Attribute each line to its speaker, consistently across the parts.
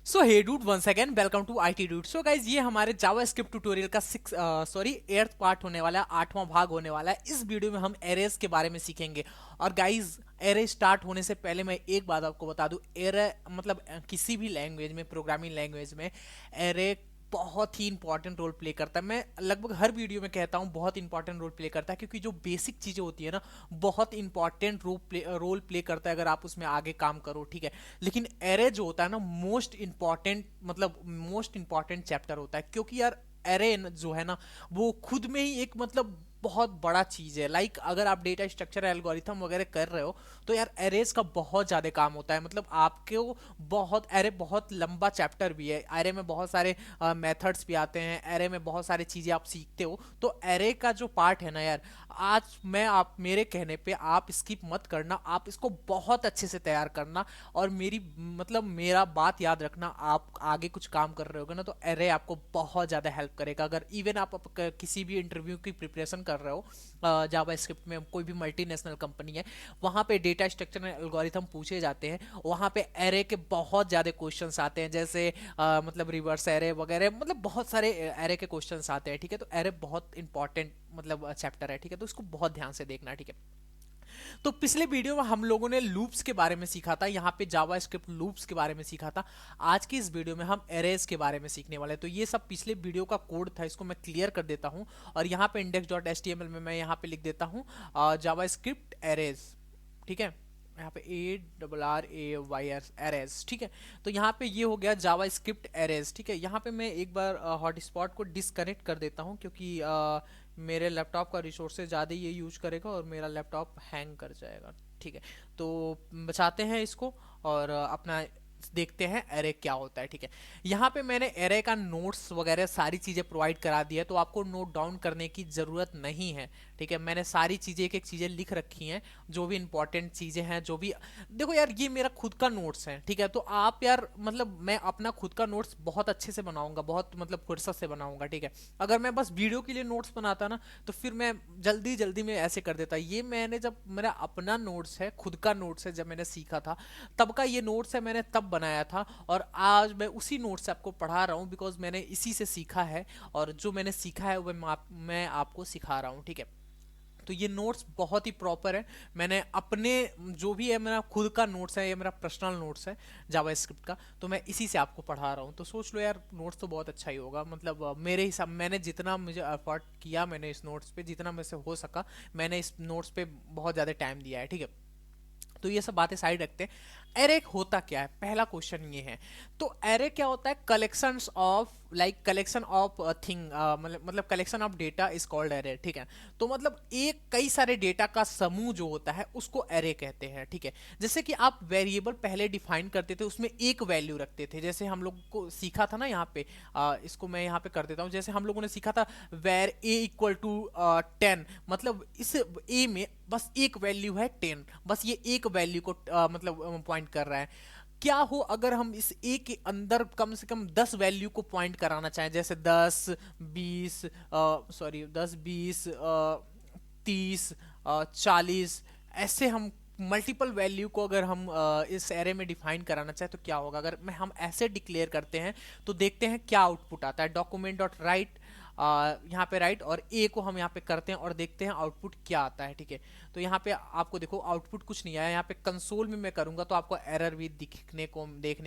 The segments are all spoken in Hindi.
Speaker 1: So hey dude once again welcome to I T dude. So guys ये हमारे जावा स्क्रिप्ट ट्यूटोरियल का एट्थ पार्ट होने वाला है, आठवां भाग होने वाला है। इस वीडियो में हम एरेज के बारे में सीखेंगे। और गाइज एरे स्टार्ट होने से पहले मैं एक बात आपको बता दूं, एरे मतलब किसी भी लैंग्वेज में, प्रोग्रामिंग लैंग्वेज में एरे बहुत ही इंपॉर्टेंट रोल प्ले करता है। मैं लगभग हर वीडियो में कहता हूँ बहुत इंपॉर्टेंट रोल प्ले करता है, क्योंकि जो बेसिक चीज़ें होती है ना, बहुत इंपॉर्टेंट रोल प्ले करता है अगर आप उसमें आगे काम करो, ठीक है। लेकिन एरे जो होता है ना, मोस्ट इंपॉर्टेंट मतलब मोस्ट इंपॉर्टेंट चैप्टर होता है, क्योंकि यार एरे जो है ना, वो खुद में ही एक मतलब बहुत बड़ा चीज है। अगर आप डेटा स्ट्रक्चर एल्गोरिथम वगैरह कर रहे हो तो यार एरेज का बहुत ज्यादा काम होता है। मतलब आपको बहुत एरे बहुत लंबा चैप्टर भी है। एरे में बहुत सारे मेथड्स भी आते हैं, एरे में बहुत सारी चीजें आप सीखते हो। तो एरे का जो पार्ट है ना यार, आज मैं आप मेरे कहने पे आप स्किप मत करना, आप इसको बहुत अच्छे से तैयार करना। और मेरा बात याद रखना, आप आगे कुछ काम कर रहे होगे ना तो एरे आपको बहुत ज़्यादा हेल्प करेगा। अगर इवन आप किसी भी इंटरव्यू की प्रिपरेशन कर रहे हो जावा स्क्रिप्ट में, कोई भी मल्टीनेशनल कंपनी है, वहाँ पे डेटा स्ट्रक्चर एंड एल्गोरिथम पूछे जाते हैं, वहाँ पे एरे के बहुत ज़्यादा क्वेश्चंस आते हैं, जैसे मतलब रिवर्स एरे वगैरह, मतलब बहुत सारे एरे के क्वेश्चंस आते हैं, ठीक है। तो एरे बहुत इंपॉर्टेंट मतलब चैप्टर है, ठीक है। तो इसको बहुत ध्यान से देखना, ठीक है। तो पिछले वीडियो में हम लोगों ने लूप्स के बारे में सीखा था, यहाँ पे जावा स्क्रिप्ट लूप्स के बारे में सीखा था। आज की इस वीडियो में हम एरेज के बारे में सीखने वाले हैं। तो ये सब पिछले वीडियो का कोड था, इसको मैं क्लियर कर देता हूँ। और यहाँ पे index.html में मैं यहाँ पे लिख देता हूँ जावा स्क्रिप्ट एरेज, ठीक है। यहाँ पे ARRAYS एरेज, ठीक है। तो यहाँ पे ये हो गया जावा स्क्रिप्ट एरेज, ठीक है। यहाँ पे मैं एक बार हॉटस्पॉट को डिसकनेक्ट कर देता हूँ, क्योंकि मेरे लैपटॉप का रिसोर्सेज ज़्यादा ये यूज करेगा और मेरा लैपटॉप हैंग कर जाएगा, ठीक है। तो बचाते हैं इसको और अपना देखते हैं एरे क्या होता है, ठीक है। यहाँ पे मैंने एरे का नोट्स वगैरह सारी चीज़ें प्रोवाइड करा दी है, तो आपको नोट डाउन करने की ज़रूरत नहीं है, ठीक है। मैंने सारी चीज़ें एक एक चीज़ें लिख रखी हैं, जो भी इंपॉर्टेंट चीज़ें हैं, जो भी देखो यार, ये मेरा खुद का नोट्स है, ठीक है। तो आप यार मतलब मैं अपना खुद का नोट्स बहुत अच्छे से बनाऊंगा, बहुत मतलब फुर्सत से बनाऊंगा, ठीक है। अगर मैं बस वीडियो के लिए नोट्स बनाता ना, तो फिर मैं जल्दी जल्दी में ऐसे कर देता। ये मैंने जब मेरा अपना नोट्स है, खुद का नोट्स है, जब मैंने सीखा था तब का ये नोट्स है, मैंने तब बनाया था। और आज मैं उसी नोट्स से आपको पढ़ा रहा हूँ, बिकॉज मैंने इसी से सीखा है, और जो मैंने सीखा है वो मैं आपको सिखा रहा हूँ, ठीक है। तो ये नोट्स बहुत ही प्रॉपर है। मैंने अपने जो भी है, मेरा खुद का नोट्स है, ये मेरा पर्सनल नोट्स है जावा स्क्रिप्ट का, तो मैं इसी से आपको पढ़ा रहा हूँ। तो सोच लो यार, नोट्स तो बहुत अच्छा ही होगा। मतलब मेरे हिसाब, मैंने जितना मुझे एफर्ट किया, मैंने इस नोट्स पे जितना मेरे से हो सका, मैंने इस नोट्स पे बहुत ज़्यादा टाइम दिया है, ठीक है। तो ये सब बातें साइड रखते हैं। एरे होता क्या है, पहला क्वेश्चन ये है। तो एरे क्या होता है? Collections of collection of thing, मतलब collection of data is called array, ठीक है। तो मतलब एक कई सारे डेटा का समूह जो होता है उसको एरे कहते हैं, ठीक है। जैसे कि आप वेरिएबल पहले डिफाइन करते थे, उसमें एक वैल्यू रखते थे, जैसे हम लोग को सीखा था ना यहाँ पे, इसको मैं यहाँ पे कर देता हूँ। जैसे हम लोगों ने सीखा था वेर ए इक्वल टू 10, मतलब इस ए में बस एक वैल्यू है 10, बस ये एक वैल्यू को मतलब पॉइंट कर रहा है। क्या हो अगर हम इस ए के अंदर कम से कम 10 वैल्यू को पॉइंट कराना चाहें, जैसे 10 20 सॉरी 10 20 30 40, ऐसे हम मल्टीपल वैल्यू को अगर हम इस एरे में डिफाइन कराना चाहें तो क्या होगा? अगर हम ऐसे डिक्लेयर करते हैं तो देखते हैं क्या आउटपुट आता है। डॉक्यूमेंट डॉट राइट, यहाँ पे राइट, और ए को हम यहाँ पे करते हैं और देखते हैं आउटपुट क्या आता है, ठीक है। तो यहाँ पे आपको देखो आउटपुट कुछ नहीं आया। यहाँ पे कंसोल में मैं करूँगा तो आपको एरर भी देखने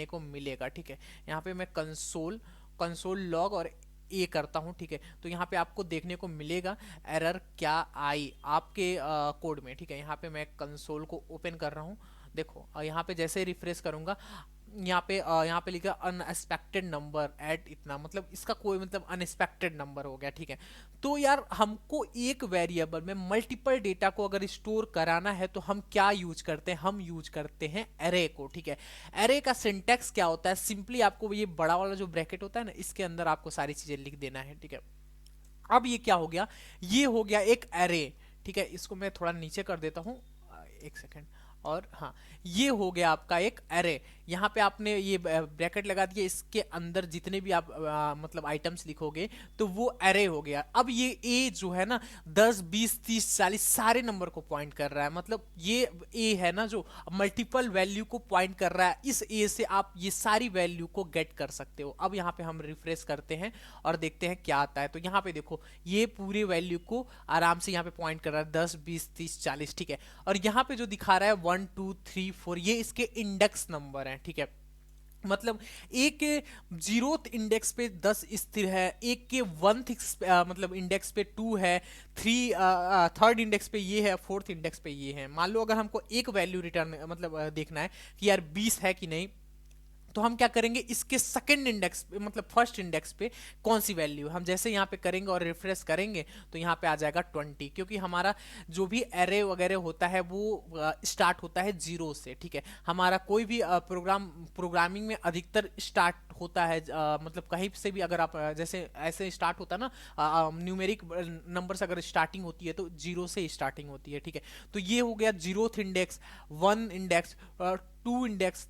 Speaker 1: को मिलेगा, ठीक है। यहाँ पे मैं कंसोल कंसोल लॉग और ए करता हूँ, ठीक है। तो यहाँ पे आपको देखने को मिलेगा एरर क्या आई आपके कोड में, ठीक है। यहाँ पे मैं कंसोल को ओपन कर रहा हूँ, देखो यहाँ पे जैसे रिफ्रेश करूंगा, यहाँ पे लिखा अनएक्सपेक्टेड नंबर एट इतना, मतलब इसका कोई मतलब अनएक्सपेक्टेड नंबर हो गया, ठीक है। तो यार हमको एक वेरिएबल में मल्टीपल डेटा को अगर स्टोर कराना है तो हम क्या यूज करते हैं? हम यूज करते हैं एरे को, ठीक है। एरे का सिंटैक्स क्या होता है? सिंपली आपको ये बड़ा वाला जो ब्रैकेट होता है ना, इसके अंदर आपको सारी चीजें लिख देना है, ठीक है। अब ये क्या हो गया? ये हो गया एक एरे, ठीक है। इसको मैं थोड़ा नीचे कर देता हूँ, एक सेकेंड। और हाँ, ये हो गया आपका एक एरे। यहाँ पे आपने ये ब्रैकेट लगा दिया, इसके अंदर जितने भी आप मतलब आइटम्स लिखोगे तो वो एरे हो गया। अब ये ए जो है ना 10 20 30 40 सारे नंबर को पॉइंट कर रहा है, मतलब ये ए है ना जो मल्टीपल वैल्यू को पॉइंट कर रहा है, इस ए से आप ये सारी वैल्यू को गेट कर सकते हो। अब यहाँ पे हम रिफ्रेश करते हैं और देखते हैं क्या आता है। तो यहाँ पे देखो ये पूरे वैल्यू को आराम से यहाँ पे पॉइंट कर रहा है 10 20 30 40, ठीक है। और यहाँ पे जो दिखा रहा है 1 2 3 4 ये इसके इंडेक्स नंबर हैं, ठीक है। मतलब एक के जीरोथ इंडेक्स पे 10 स्थिर है, एक के वन मतलब इंडेक्स पे 2 है, थ्री थर्ड इंडेक्स पे ये है, फोर्थ इंडेक्स पे ये है। मान लो अगर हमको एक वैल्यू रिटर्न मतलब देखना है कि यार 20 है कि नहीं, तो हम क्या करेंगे, इसके सेकंड इंडेक्स पे मतलब फर्स्ट इंडेक्स पे कौन सी वैल्यू, हम जैसे यहाँ पे करेंगे और रिफ्रेश करेंगे तो यहाँ पे आ जाएगा 20, क्योंकि हमारा जो भी एरे वगैरह होता है वो स्टार्ट होता है जीरो से, ठीक है। हमारा कोई भी प्रोग्रामिंग में अधिकतर स्टार्ट होता है मतलब कहीं से भी अगर आप जैसे ऐसे स्टार्ट होता है ना, न्यूमेरिक नंबर अगर स्टार्टिंग होती है तो जीरो से स्टार्टिंग होती है, ठीक है। तो ये हो गया zeroth index, one index, two index,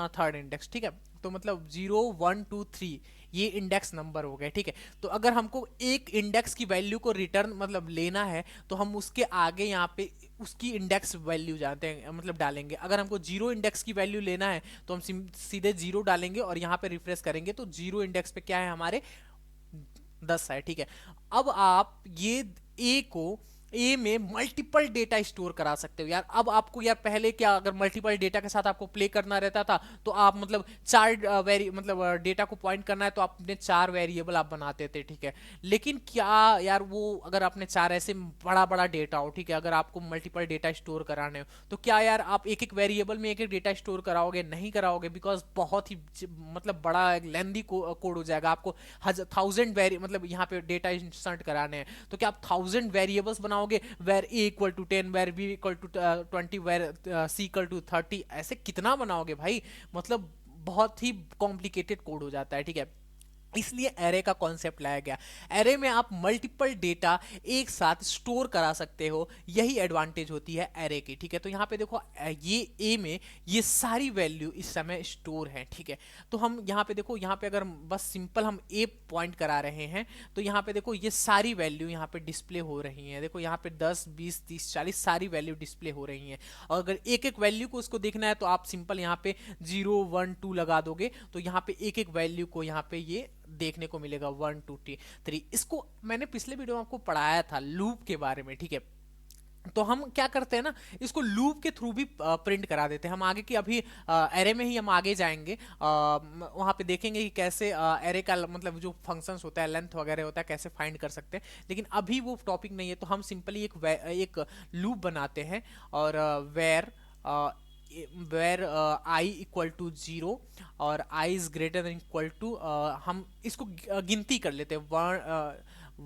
Speaker 1: third index, ठीक है। तो मतलब 0 1 2 3 ये इंडेक्स नंबर हो गए, ठीक है। तो अगर हमको एक इंडेक्स की वैल्यू को रिटर्न मतलब लेना है तो हम उसके आगे यहाँ पे उसकी इंडेक्स वैल्यू जानते हैं मतलब डालेंगे। अगर हमको जीरो इंडेक्स की वैल्यू लेना है तो हम सीधे जीरो डालेंगे और यहाँ पे रिफ्रेश करेंगे तो जीरो इंडेक्स पे क्या है हमारे 10 है, ठीक है। अब आप ये ए को ए में मल्टीपल डेटा स्टोर करा सकते हो यार। अब आपको यार पहले क्या, अगर मल्टीपल डेटा के साथ आपको प्ले करना रहता था तो आप मतलब चार मतलब डेटा को पॉइंट करना है तो आपने चार वेरिएबल आप बनाते थे, ठीक है। लेकिन क्या यार वो अगर आपने चार ऐसे बड़ा बड़ा डेटा हो, ठीक है, अगर आपको मल्टीपल डेटा स्टोर कराने हो तो क्या यार आप एक एक वेरिएबल में एक एक डेटा स्टोर कराओगे? नहीं कराओगे, बिकॉज बहुत ही मतलब बड़ा लेंदी कोड हो जाएगा। आपको 1000 मतलब यहाँ पे डेटा इंसर्ट कराने हैं तो क्या आप 1000 वेरिएबल्स बनाओगे, var A equal to 10, var B equal to 20, var C equal to 30? ऐसे कितना बनाओगे भाई, मतलब बहुत ही कॉम्प्लिकेटेड कोड हो जाता है, ठीक है। इसलिए एरे का कॉन्सेप्ट लाया गया। एरे में आप मल्टीपल डेटा एक साथ स्टोर करा सकते हो, यही एडवांटेज होती है एरे की, ठीक है। तो यहाँ पे देखो ये ए में ये सारी वैल्यू इस समय स्टोर है, ठीक है। तो हम यहाँ पे देखो, यहाँ पे अगर बस सिंपल हम ए पॉइंट करा रहे हैं तो यहाँ पे देखो ये सारी वैल्यू यहाँ पे डिस्प्ले हो रही है। देखो यहाँ पे 10 20 30 40 सारी वैल्यू डिस्प्ले हो रही हैं। और अगर एक एक वैल्यू को उसको देखना है तो आप सिंपल यहाँ पे 0 1 2 लगा दोगे तो यहाँ पे एक एक वैल्यू को यहाँ पे ये देखने को मिलेगा 1 2 3। इसको मैंने पिछले वीडियो में आपको पढ़ाया था लूप के बारे में, ठीक है। तो हम क्या करते हैं ना, इसको लूप के थ्रू भी प्रिंट करा देते हैं। हम आगे की अभी एरे में ही हम आगे जाएंगे, वहां पे देखेंगे कि कैसे एरे का मतलब जो फंक्शंस होता है, लेंथ वगैरह होता है, कैसे फाइंड कर सकते हैं। लेकिन अभी वो टॉपिक नहीं है, तो हम सिंपली एक लूप बनाते हैं और where where I equal to 0 और I is greater than equal to, हम इसको गिनती कर लेते हैं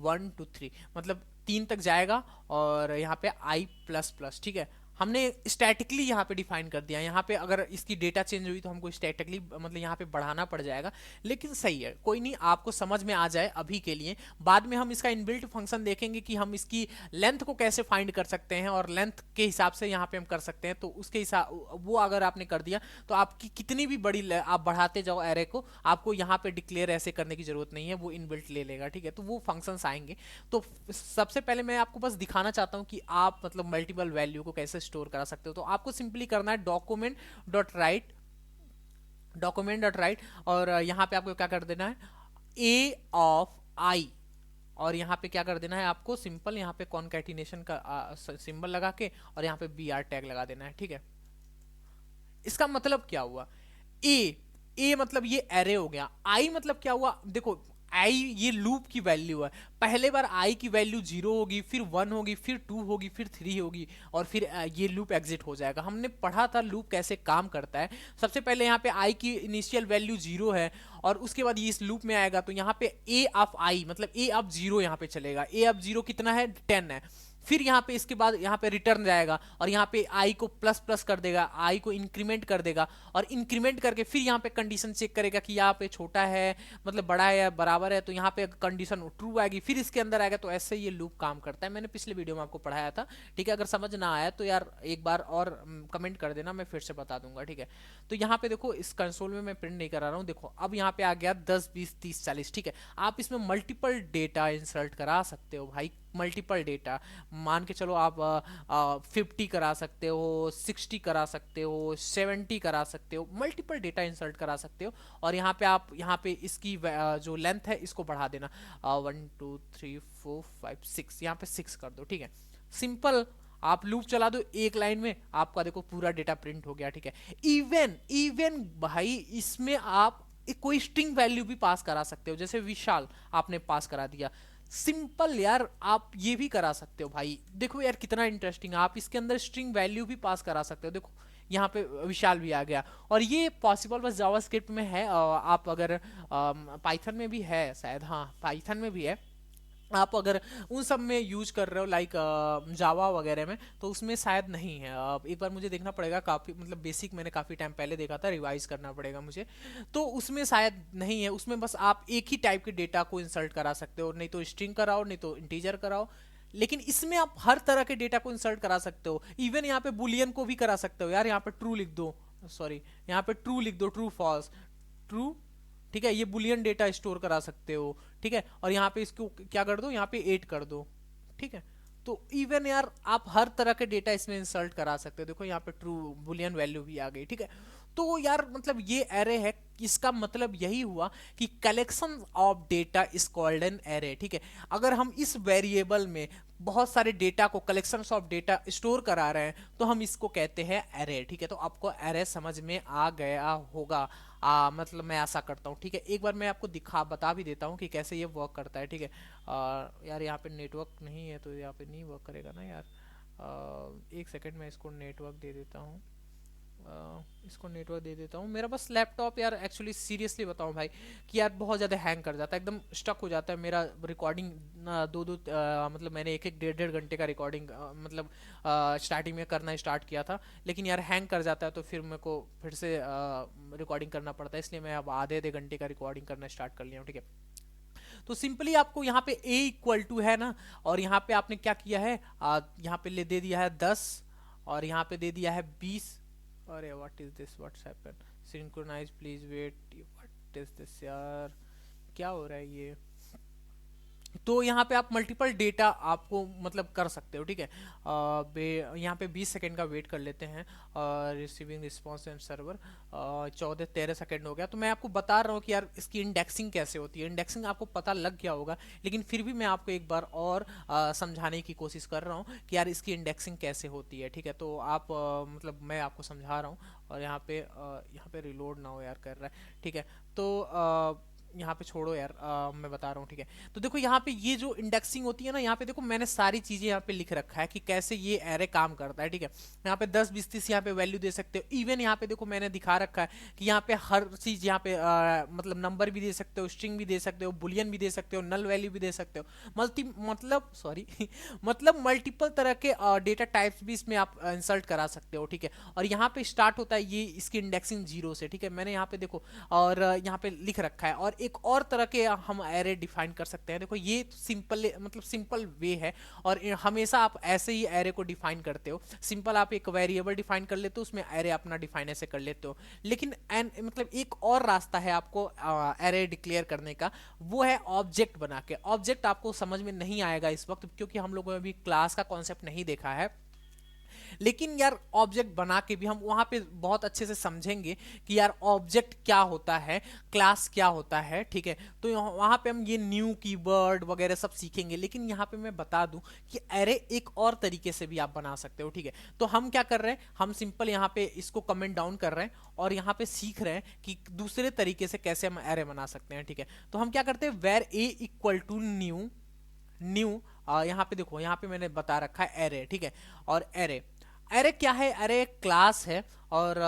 Speaker 1: 1 2 3, मतलब 3 तक जाएगा और यहाँ पे आई प्लस प्लस, ठीक है। हमने स्टैटिकली यहाँ पे डिफाइन कर दिया। यहाँ पे अगर इसकी डेटा चेंज हुई तो हमको स्टैटिकली मतलब यहाँ पे बढ़ाना पड़ जाएगा, लेकिन सही है, कोई नहीं, आपको समझ में आ जाए अभी के लिए। बाद में हम इसका इनबिल्ट फंक्शन देखेंगे कि हम इसकी लेंथ को कैसे फाइंड कर सकते हैं और लेंथ के हिसाब से यहाँ पे हम कर सकते हैं। तो उसके हिसाब वो अगर आपने कर दिया तो आपकी कितनी भी बड़ी आप बढ़ाते जाओ एरे को, आपको यहाँ पे डिक्लेयर ऐसे करने की जरूरत नहीं है, वो इनबिल्ट ले लेगा, ठीक है। तो वो फंक्शंस आएंगे। तो सबसे पहले मैं आपको बस दिखाना चाहता हूँ कि आप मतलब मल्टीपल वैल्यू को कैसे स्टोर करा सकते हो। तो आपको सिंपली करना है डॉक्यूमेंट.राइट और यहाँ पे आपको क्या कर देना है, ए ऑफ आई, और यहाँ पे क्या कर देना है आपको, सिंपल यहाँ पे कॉन्कैटिनेशन का सिंबल लगा के और यहाँ पे br टैग लगा देना है, ठीक है। इसका मतलब क्या हुआ, ए मतलब ये एरे हो गया, आई मतलब क्या हुआ, देखो आई ये लूप की वैल्यू है। पहले बार आई की वैल्यू 0 होगी, फिर 1 होगी, फिर 2 होगी, फिर 3 होगी और फिर ये लूप एग्जिट हो जाएगा। हमने पढ़ा था लूप कैसे काम करता है। सबसे पहले यहाँ पे आई की इनिशियल वैल्यू 0 है और उसके बाद ये इस लूप में आएगा तो यहाँ पे ए ऑफ आई मतलब ए ऑफ 0 यहाँ पे चलेगा। ए ऑफ 0 कितना है, 10 है। फिर यहाँ पे इसके बाद यहाँ पे रिटर्न जाएगा और यहाँ पे आई को प्लस प्लस कर देगा, आई को इंक्रीमेंट कर देगा और इंक्रीमेंट करके फिर यहाँ पे कंडीशन चेक करेगा कि यहाँ पे छोटा है मतलब बड़ा है या बराबर है, तो यहाँ पे कंडीशन ट्रू आएगी, फिर इसके अंदर आएगा। तो ऐसे ये लूप काम करता है। मैंने पिछले वीडियो में आपको पढ़ाया था, ठीक है। अगर समझ ना आया तो यार एक बार और कमेंट कर देना, मैं फिर से बता दूंगा, ठीक है। तो यहाँ पे देखो इस कंसोल में मैं प्रिंट नहीं करा रहा हूँ, देखो अब यहाँ पे आ गया 10 20 30 40, ठीक है। आप इसमें मल्टीपल डेटा इंसर्ट करा सकते हो भाई, मल्टीपल डेटा। मान के चलो आप 50 करा सकते हो, 60 करा सकते हो, 70 करा सकते हो, मल्टीपल डेटा इंसर्ट करा सकते हो। और यहाँ पे आप यहाँ पे इसकी जो लेंथ है इसको बढ़ा देना, 1 2 3 4 5 6, यहाँ पे 6 कर दो, ठीक है। सिंपल, आप लूप चला दो एक लाइन में, आपका देखो पूरा डेटा प्रिंट हो गया, ठीक है। इवन इवन भाई इसमें आप कोई स्ट्रिंग वैल्यू भी पास करा सकते हो, जैसे विशाल आपने पास करा दिया, सिंपल यार आप ये भी करा सकते हो भाई। देखो यार कितना इंटरेस्टिंग, आप इसके अंदर स्ट्रिंग वैल्यू भी पास करा सकते हो। देखो यहाँ पे विशाल भी आ गया, और ये पॉसिबल बस जावास्क्रिप्ट में है। आप अगर पाइथन में भी है शायद, हाँ पाइथन में भी है। आप अगर उन सब में यूज कर रहे हो लाइक जावा वगैरह में, तो उसमें शायद नहीं है। एक बार मुझे देखना पड़ेगा, काफ़ी मतलब बेसिक मैंने काफ़ी टाइम पहले देखा था, रिवाइज करना पड़ेगा मुझे। तो उसमें शायद नहीं है, उसमें बस आप एक ही टाइप के डेटा को इंसर्ट करा सकते हो, नहीं तो स्ट्रिंग कराओ नहीं तो इंटीजर कराओ। लेकिन इसमें आप हर तरह के डेटा को इंसर्ट करा सकते हो, इवन यहाँ पे बुलियन को भी करा सकते हो यार। यहाँ पे ट्रू लिख दो, सॉरी यहाँ पे ट्रू लिख दो, ट्रू फॉल्स, ट्रू, ठीक है। ये बुलियन डेटा स्टोर करा सकते हो, ठीक है। और यहाँ पे इसको क्या कर दो, यहाँ पे 8 कर दो, ठीक है। तो इवन यार आप हर तरह के डेटा इसमें इंसर्ट करा सकते हो। देखो यहाँ पे ट्रू बुलियन वैल्यू भी आ गई, ठीक है। तो यार मतलब ये एरे है, इसका मतलब यही हुआ कि collection of data is called an array, ठीक है। अगर हम इस वेरिएबल में बहुत सारे डेटा को, कलेक्शन ऑफ डेटा स्टोर करा रहे हैं, तो हम इसको कहते हैं एरे, ठीक है। तो आपको एरे समझ में आ गया होगा, मतलब मैं ऐसा करता हूँ, ठीक है। एक बार मैं आपको बता भी देता हूँ कि कैसे ये वर्क करता है, ठीक है। यार यहाँ पे नेटवर्क नहीं है तो यहाँ पे नहीं वर्क करेगा ना यार। एक सेकंड में इसको नेटवर्क दे देता हूँ, इसको नेटवर्क दे देता हूँ। मेरा बस लैपटॉप यार एक्चुअली सीरियसली बताऊँ भाई कि यार बहुत ज़्यादा हैंग कर जाता है, एकदम स्टक हो जाता है मेरा रिकॉर्डिंग। मतलब मैंने एक एक डेढ़ डेढ़ घंटे का रिकॉर्डिंग मतलब स्टार्टिंग में करना स्टार्ट किया था, लेकिन यार हैंग कर जाता है तो फिर मेरे को फिर से रिकॉर्डिंग करना पड़ता है, इसलिए मैं अब आधे आधे घंटे का रिकॉर्डिंग करना स्टार्ट कर लिया हूँ, ठीक है। तो सिंपली आपको यहाँ पे a इक्वल टू है ना, और यहाँ पे आपने क्या किया है, यहाँ पे ले दे दिया है 10 और यहाँ पे दे दिया है 20। अरे what is this, what's happen, synchronize please wait, what is this यार, क्या हो रहा है ये। तो यहाँ पे आप मल्टीपल डेटा आपको मतलब कर सकते हो, ठीक है। यहाँ पे 20 सेकंड का वेट कर लेते हैं, receiving response and server 14-13 second हो गया। तो मैं आपको बता रहा हूँ कि यार इसकी इंडेक्सिंग कैसे होती है। इंडेक्सिंग आपको पता लग गया होगा, लेकिन फिर भी मैं आपको एक बार और समझाने की कोशिश कर रहा हूँ कि यार इसकी इंडेक्सिंग कैसे होती है, ठीक है। तो आप मतलब मैं आपको समझा रहा हूँ, और यहाँ पे रिलोड ना हो यार कर रहा है, ठीक है। तो यहाँ पे छोड़ो यार, मैं बता रहा हूँ, ठीक है। तो देखो यहाँ पे ये जो इंडेक्सिंग होती है ना, यहाँ पे देखो मैंने सारी चीजें यहाँ पे लिख रखा है कि कैसे ये एरे काम करता है, ठीक है। यहाँ पे 10 20 30 यहाँ पे वैल्यू दे सकते हो। इवन यहाँ पे देखो मैंने दिखा रखा है कि यहाँ पे हर चीज यहाँ पे मतलब नंबर भी दे सकते हो, स्ट्रिंग भी दे सकते हो, बुलियन भी दे सकते हो, नल वैल्यू भी दे सकते हो, मतलब सॉरी मतलब मल्टीपल तरह के डेटा टाइप्स भी इसमें आप इंसर्ट करा सकते हो, ठीक है। और यहाँ पे स्टार्ट होता है ये इसकी इंडेक्सिंग 0 से, ठीक है। मैंने यहाँ पे देखो और यहाँ पे लिख रखा है, और एक और तरह के हम एरे डिफाइन कर सकते हैं। देखो ये सिंपल मतलब सिंपल वे है, और हमेशा आप ऐसे ही एरे को डिफाइन करते हो। सिंपल आप एक वेरिएबल डिफाइन कर लेते हो, उसमें एरे अपना डिफाइन ऐसे कर लेते हो। लेकिन मतलब एक और रास्ता है आपको एरे डिक्लेयर करने का, वो है ऑब्जेक्ट बना के। ऑब्जेक्ट आपको समझ में नहीं आएगा इस वक्त, क्योंकि हम लोगों ने अभी क्लास का कॉन्सेप्ट नहीं देखा है, लेकिन यार ऑब्जेक्ट बना के भी हम वहां पे बहुत अच्छे से समझेंगे कि यार ऑब्जेक्ट क्या होता है, क्लास क्या होता है, ठीक है। तो वहां पे हम ये न्यू कीवर्ड वगैरह सब सीखेंगे। लेकिन यहाँ पे मैं बता दूं कि एरे एक और तरीके से भी आप बना सकते हो, ठीक है। तो हम क्या कर रहे हैं, हम सिंपल यहाँ पे इसको कमेंट डाउन कर रहे हैं और यहाँ पे सीख रहे हैं कि दूसरे तरीके से कैसे हम एरे बना सकते हैं, ठीक है। तो हम क्या करते हैं, var A equal to new यहाँ पे देखो, यहाँ पे मैंने बता रखा है एरे, ठीक है। और एरे एरे क्या है? एरे एक क्लास है, और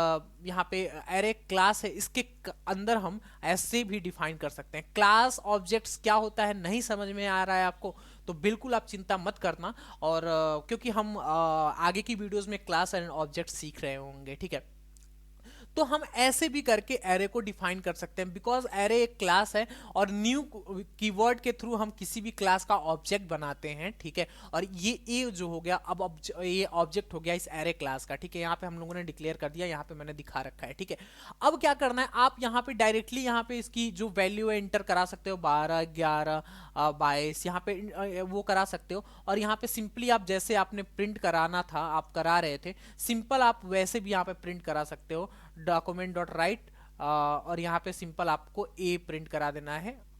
Speaker 1: यहाँ पे एरे क्लास है, इसके अंदर हम ऐसे भी डिफाइन कर सकते हैं। क्लास ऑब्जेक्ट्स क्या होता है नहीं समझ में आ रहा है आपको, तो बिल्कुल आप चिंता मत करना, और क्योंकि हम आगे की वीडियोस में क्लास एंड ऑब्जेक्ट सीख रहे होंगे, ठीक है। तो हम ऐसे भी करके एरे को डिफाइन कर सकते हैं, बिकॉज एरे एक क्लास है, और न्यू कीवर्ड के थ्रू हम किसी भी क्लास का ऑब्जेक्ट बनाते हैं, ठीक है। और ये जो हो गया, अब ये ऑब्जेक्ट हो गया इस एरे क्लास का, ठीक है। यहाँ पे हम लोगों ने डिक्लेयर कर दिया, यहाँ पे मैंने दिखा रखा है, ठीक है। अब क्या करना है, आप यहाँ पे डायरेक्टली यहाँ पे इसकी जो वैल्यू है इंटर करा सकते हो, 12, 11, 22, यहाँ पे वो करा सकते हो। और यहाँ पे सिंपली आप जैसे आपने प्रिंट कराना था, आप करा रहे थे, सिंपल आप वैसे भी यहाँ पे प्रिंट करा सकते हो, डॉक्यूमेंट डॉट राइट, और यहाँ पे सिंपल आपको ए प्रिंट करा देना है,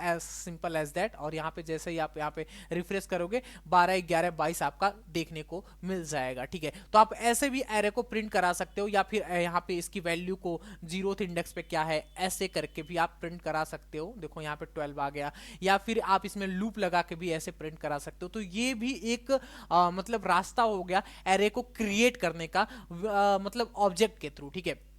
Speaker 1: एज सिंपल एज दैट। और यहाँ पे जैसे ही आप यहाँ पे रिफ्रेश करोगे, 12, 11, 22 आपका देखने को मिल जाएगा, ठीक है। तो आप ऐसे भी एरे को प्रिंट करा सकते हो, या फिर यहाँ पे इसकी वैल्यू को 0th इंडेक्स पे क्या है ऐसे करके भी आप प्रिंट करा सकते हो। देखो यहाँ पे 12 आ गया, या फिर आप इसमें लूप लगा के भी ऐसे प्रिंट करा सकते हो। तो ये भी एक मतलब रास्ता हो गया एरे को क्रिएट करने का, मतलब ऑब्जेक्ट के थ्रू, ठीक है।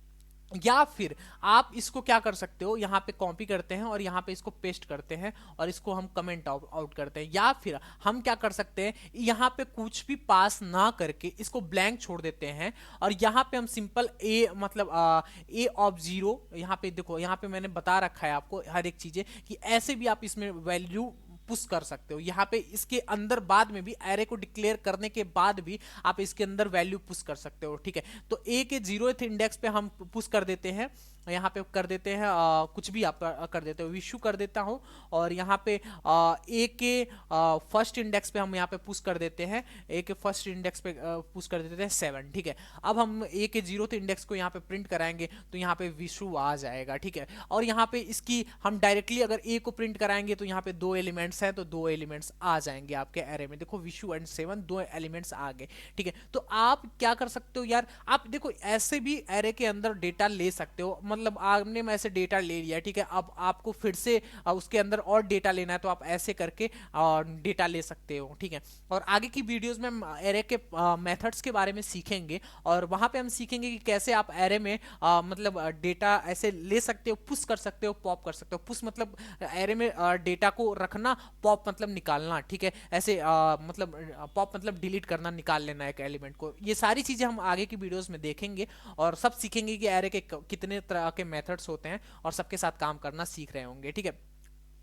Speaker 1: या फिर आप इसको क्या कर सकते हो, यहाँ पे कॉपी करते हैं और यहाँ पे इसको पेस्ट करते हैं, और इसको हम कमेंट आउट करते हैं। या फिर हम क्या कर सकते हैं, यहाँ पे कुछ भी पास ना करके इसको ब्लैंक छोड़ देते हैं, और यहाँ पे हम सिंपल ए मतलब ए ऑफ 0, यहाँ पे देखो, यहाँ पे मैंने बता रखा है आपको हर एक चीजें, कि ऐसे भी आप इसमें वैल्यू पुश कर सकते हो। यहाँ पे इसके अंदर बाद में भी एरे को डिक्लेयर करने के बाद भी आप इसके अंदर वैल्यू पुश कर सकते हो, ठीक है। तो ए के 0th इंडेक्स पे हम पुश कर देते हैं, यहाँ पे कर देते हैं कुछ भी आप कर देते हो, विशु कर देता हूँ। और यहाँ पे ए के फर्स्ट इंडेक्स पे हम यहाँ पे पुश कर देते हैं, ए के फर्स्ट इंडेक्स पे पुश कर देते हैं 7, ठीक है। अब हम ए के 0th इंडेक्स को यहाँ पे प्रिंट कराएंगे, तो यहाँ पे विशु आ जाएगा, ठीक है। और यहाँ पे इसकी हम डायरेक्टली अगर ए को प्रिंट कराएंगे, तो यहाँ पे 2 एलिमेंट्स हैं, तो 2 एलिमेंट्स आ जाएंगे आपके एरे में। देखो विशु एंड 7 2 एलिमेंट्स आ गए, ठीक है। तो आप क्या कर सकते हो यार, आप देखो ऐसे भी एरे के अंदर डेटा ले सकते हो, मतलब आपने में ऐसे डेटा ले लिया, ठीक है। अब आपको फिर से उसके अंदर और डेटा लेना है, तो आप ऐसे करके डेटा ले सकते हो, ठीक है। और आगे की वीडियोस में हम एरे के मेथड्स के बारे में सीखेंगे, और वहां पे हम सीखेंगे कि कैसे आप एरे में मतलब डेटा ऐसे ले सकते हो, पुश कर सकते हो, पॉप कर सकते हो। पुश मतलब एरे में डेटा को रखना, पॉप मतलब निकालना, ठीक है। ऐसे मतलब पॉप मतलब डिलीट करना, निकाल लेना एक एलिमेंट को। ये सारी चीजें हम आगे की वीडियोस में देखेंगे, और सब सीखेंगे कि एरे के कितने तरह के मेथड्स होते हैं, और सबके साथ काम करना सीख रहे होंगे, ठीक है।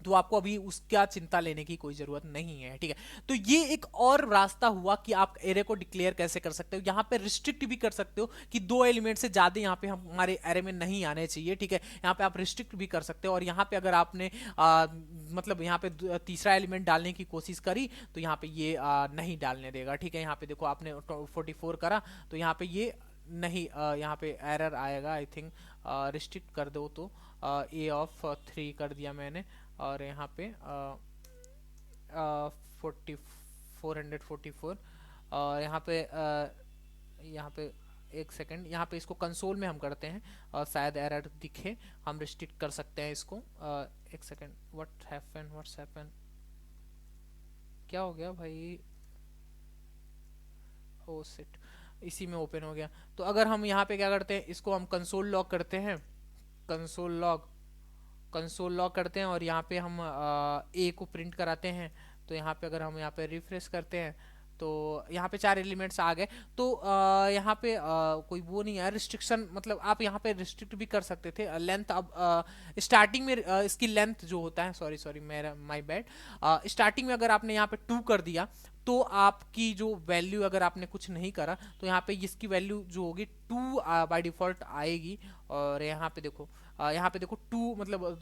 Speaker 1: तो आपको अभी उसका चिंता लेने की कोई जरूरत नहीं है, ठीक है। तो ये एक और रास्ता हुआ कि आप एरे को डिक्लेयर कैसे कर सकते हो। यहाँ पे रिस्ट्रिक्ट भी कर सकते हो कि 2 एलिमेंट से ज्यादा यहाँ पे हमारे एरे में नहीं आने चाहिए, ठीक है। यहाँ पे आप रिस्ट्रिक्ट भी कर सकते हो, और यहाँ पे अगर आपने मतलब यहाँ पे तीसरा एलिमेंट डालने की कोशिश करी, तो यहाँ पे ये नहीं डालने देगा, ठीक है। यहाँ पे देखो आपने 44 करा, तो यहाँ पे ये नहीं, यहाँ पे एरर आएगा, आई थिंक। रिस्ट्रिक्ट कर दो, तो ए ऑफ 3 कर दिया मैंने, और यहाँ पे 444, और यहाँ पे एक सेकंड, यहाँ पे इसको कंसोल में हम करते हैं, और शायद एरर दिखे, हम रिस्ट्रिक्ट कर सकते हैं इसको। एक सेकंड, व्हाट्स हैपन, क्या हो गया भाई? ओ शिट, इसी में ओपन हो गया। तो अगर हम यहाँ पे क्या करते हैं, इसको हम कंसोल लॉग करते हैं, कंसोल लॉग करते हैं, और यहाँ पे हम ए को प्रिंट कराते हैं। तो यहाँ पे अगर हम यहाँ पे रिफ्रेश करते हैं, तो यहाँ पे 4 एलिमेंट्स आ गए। तो यहाँ पे कोई वो नहीं है रिस्ट्रिक्शन, मतलब आप यहाँ पे रिस्ट्रिक्ट भी कर सकते थे लेंथ। अब स्टार्टिंग में इसकी लेंथ जो होता है, सॉरी मेरा माय बैड, स्टार्टिंग में अगर आपने यहाँ पे 2 कर दिया, तो आपकी जो वैल्यू, अगर आपने कुछ नहीं करा, तो यहाँ पे इसकी वैल्यू जो होगी 2 बाय डिफॉल्ट आएगी। और यहाँ पे देखो, 2 मतलब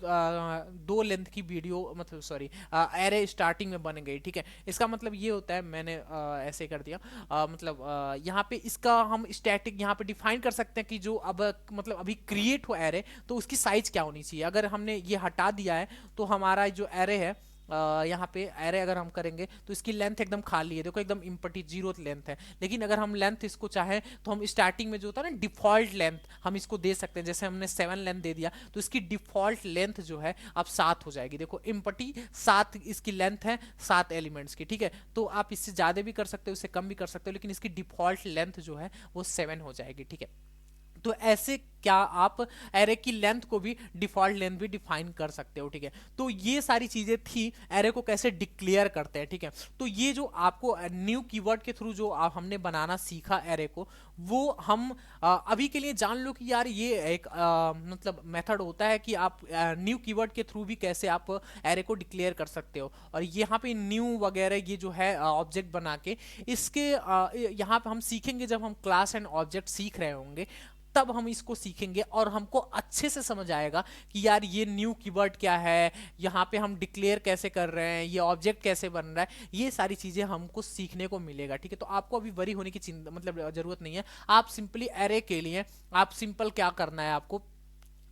Speaker 1: 2 लेंथ की वीडियो, मतलब सॉरी एरे स्टार्टिंग में बन गई, ठीक है। इसका मतलब ये होता है, मैंने ऐसे कर दिया, मतलब यहाँ पे इसका हम स्टैटिक यहाँ पे डिफाइन कर सकते हैं कि जो अब मतलब अभी क्रिएट हो एरे, तो उसकी साइज क्या होनी चाहिए। अगर हमने ये हटा दिया है, तो हमारा जो एरे है यहाँ पे एरे अगर हम करेंगे तो इसकी लेंथ एकदम खाली है, देखो एकदम इम्पटी जीरो लेंथ है। लेकिन अगर हम लेंथ इसको चाहें तो हम स्टार्टिंग में जो होता है ना डिफॉल्ट लेंथ हम इसको दे सकते हैं। जैसे हमने 7 लेंथ दे दिया तो इसकी डिफॉल्ट लेंथ जो है अब 7 हो जाएगी। देखो इम्पटी 7 इसकी लेंथ है 7 एलिमेंट्स की, ठीक है। तो आप इससे ज़्यादा भी कर सकते हो, इससे कम भी कर सकते हो, लेकिन इसकी डिफॉल्ट लेंथ जो है वो 7 हो जाएगी, ठीक है। तो ऐसे क्या आप एरे की लेंथ को भी डिफॉल्ट लेंथ भी डिफाइन कर सकते हो, ठीक है। तो ये सारी चीजें थी एरे को कैसे डिक्लेयर करते हैं, ठीक है। तो ये जो आपको न्यू कीवर्ड के थ्रू जो हमने बनाना सीखा एरे को, वो हम अभी के लिए जान लो कि यार ये एक मतलब मेथड होता है कि आप न्यू कीवर्ड के थ्रू भी कैसे आप एरे को डिक्लेयर कर सकते हो। और यहाँ पे न्यू वगैरह ये जो है ऑब्जेक्ट बना के इसके यहाँ पे हम सीखेंगे जब हम क्लास एंड ऑब्जेक्ट सीख रहे होंगे, तब हम इसको सीखेंगे और हमको अच्छे से समझ आएगा कि यार ये न्यू कीवर्ड क्या है, यहाँ पे हम डिक्लेयर कैसे कर रहे हैं, ये ऑब्जेक्ट कैसे बन रहा है, ये सारी चीजें हमको सीखने को मिलेगा, ठीक है। तो आपको अभी वरी होने की चिंता मतलब जरूरत नहीं है। आप सिंपली एरे के लिए आप सिंपल क्या करना है, आपको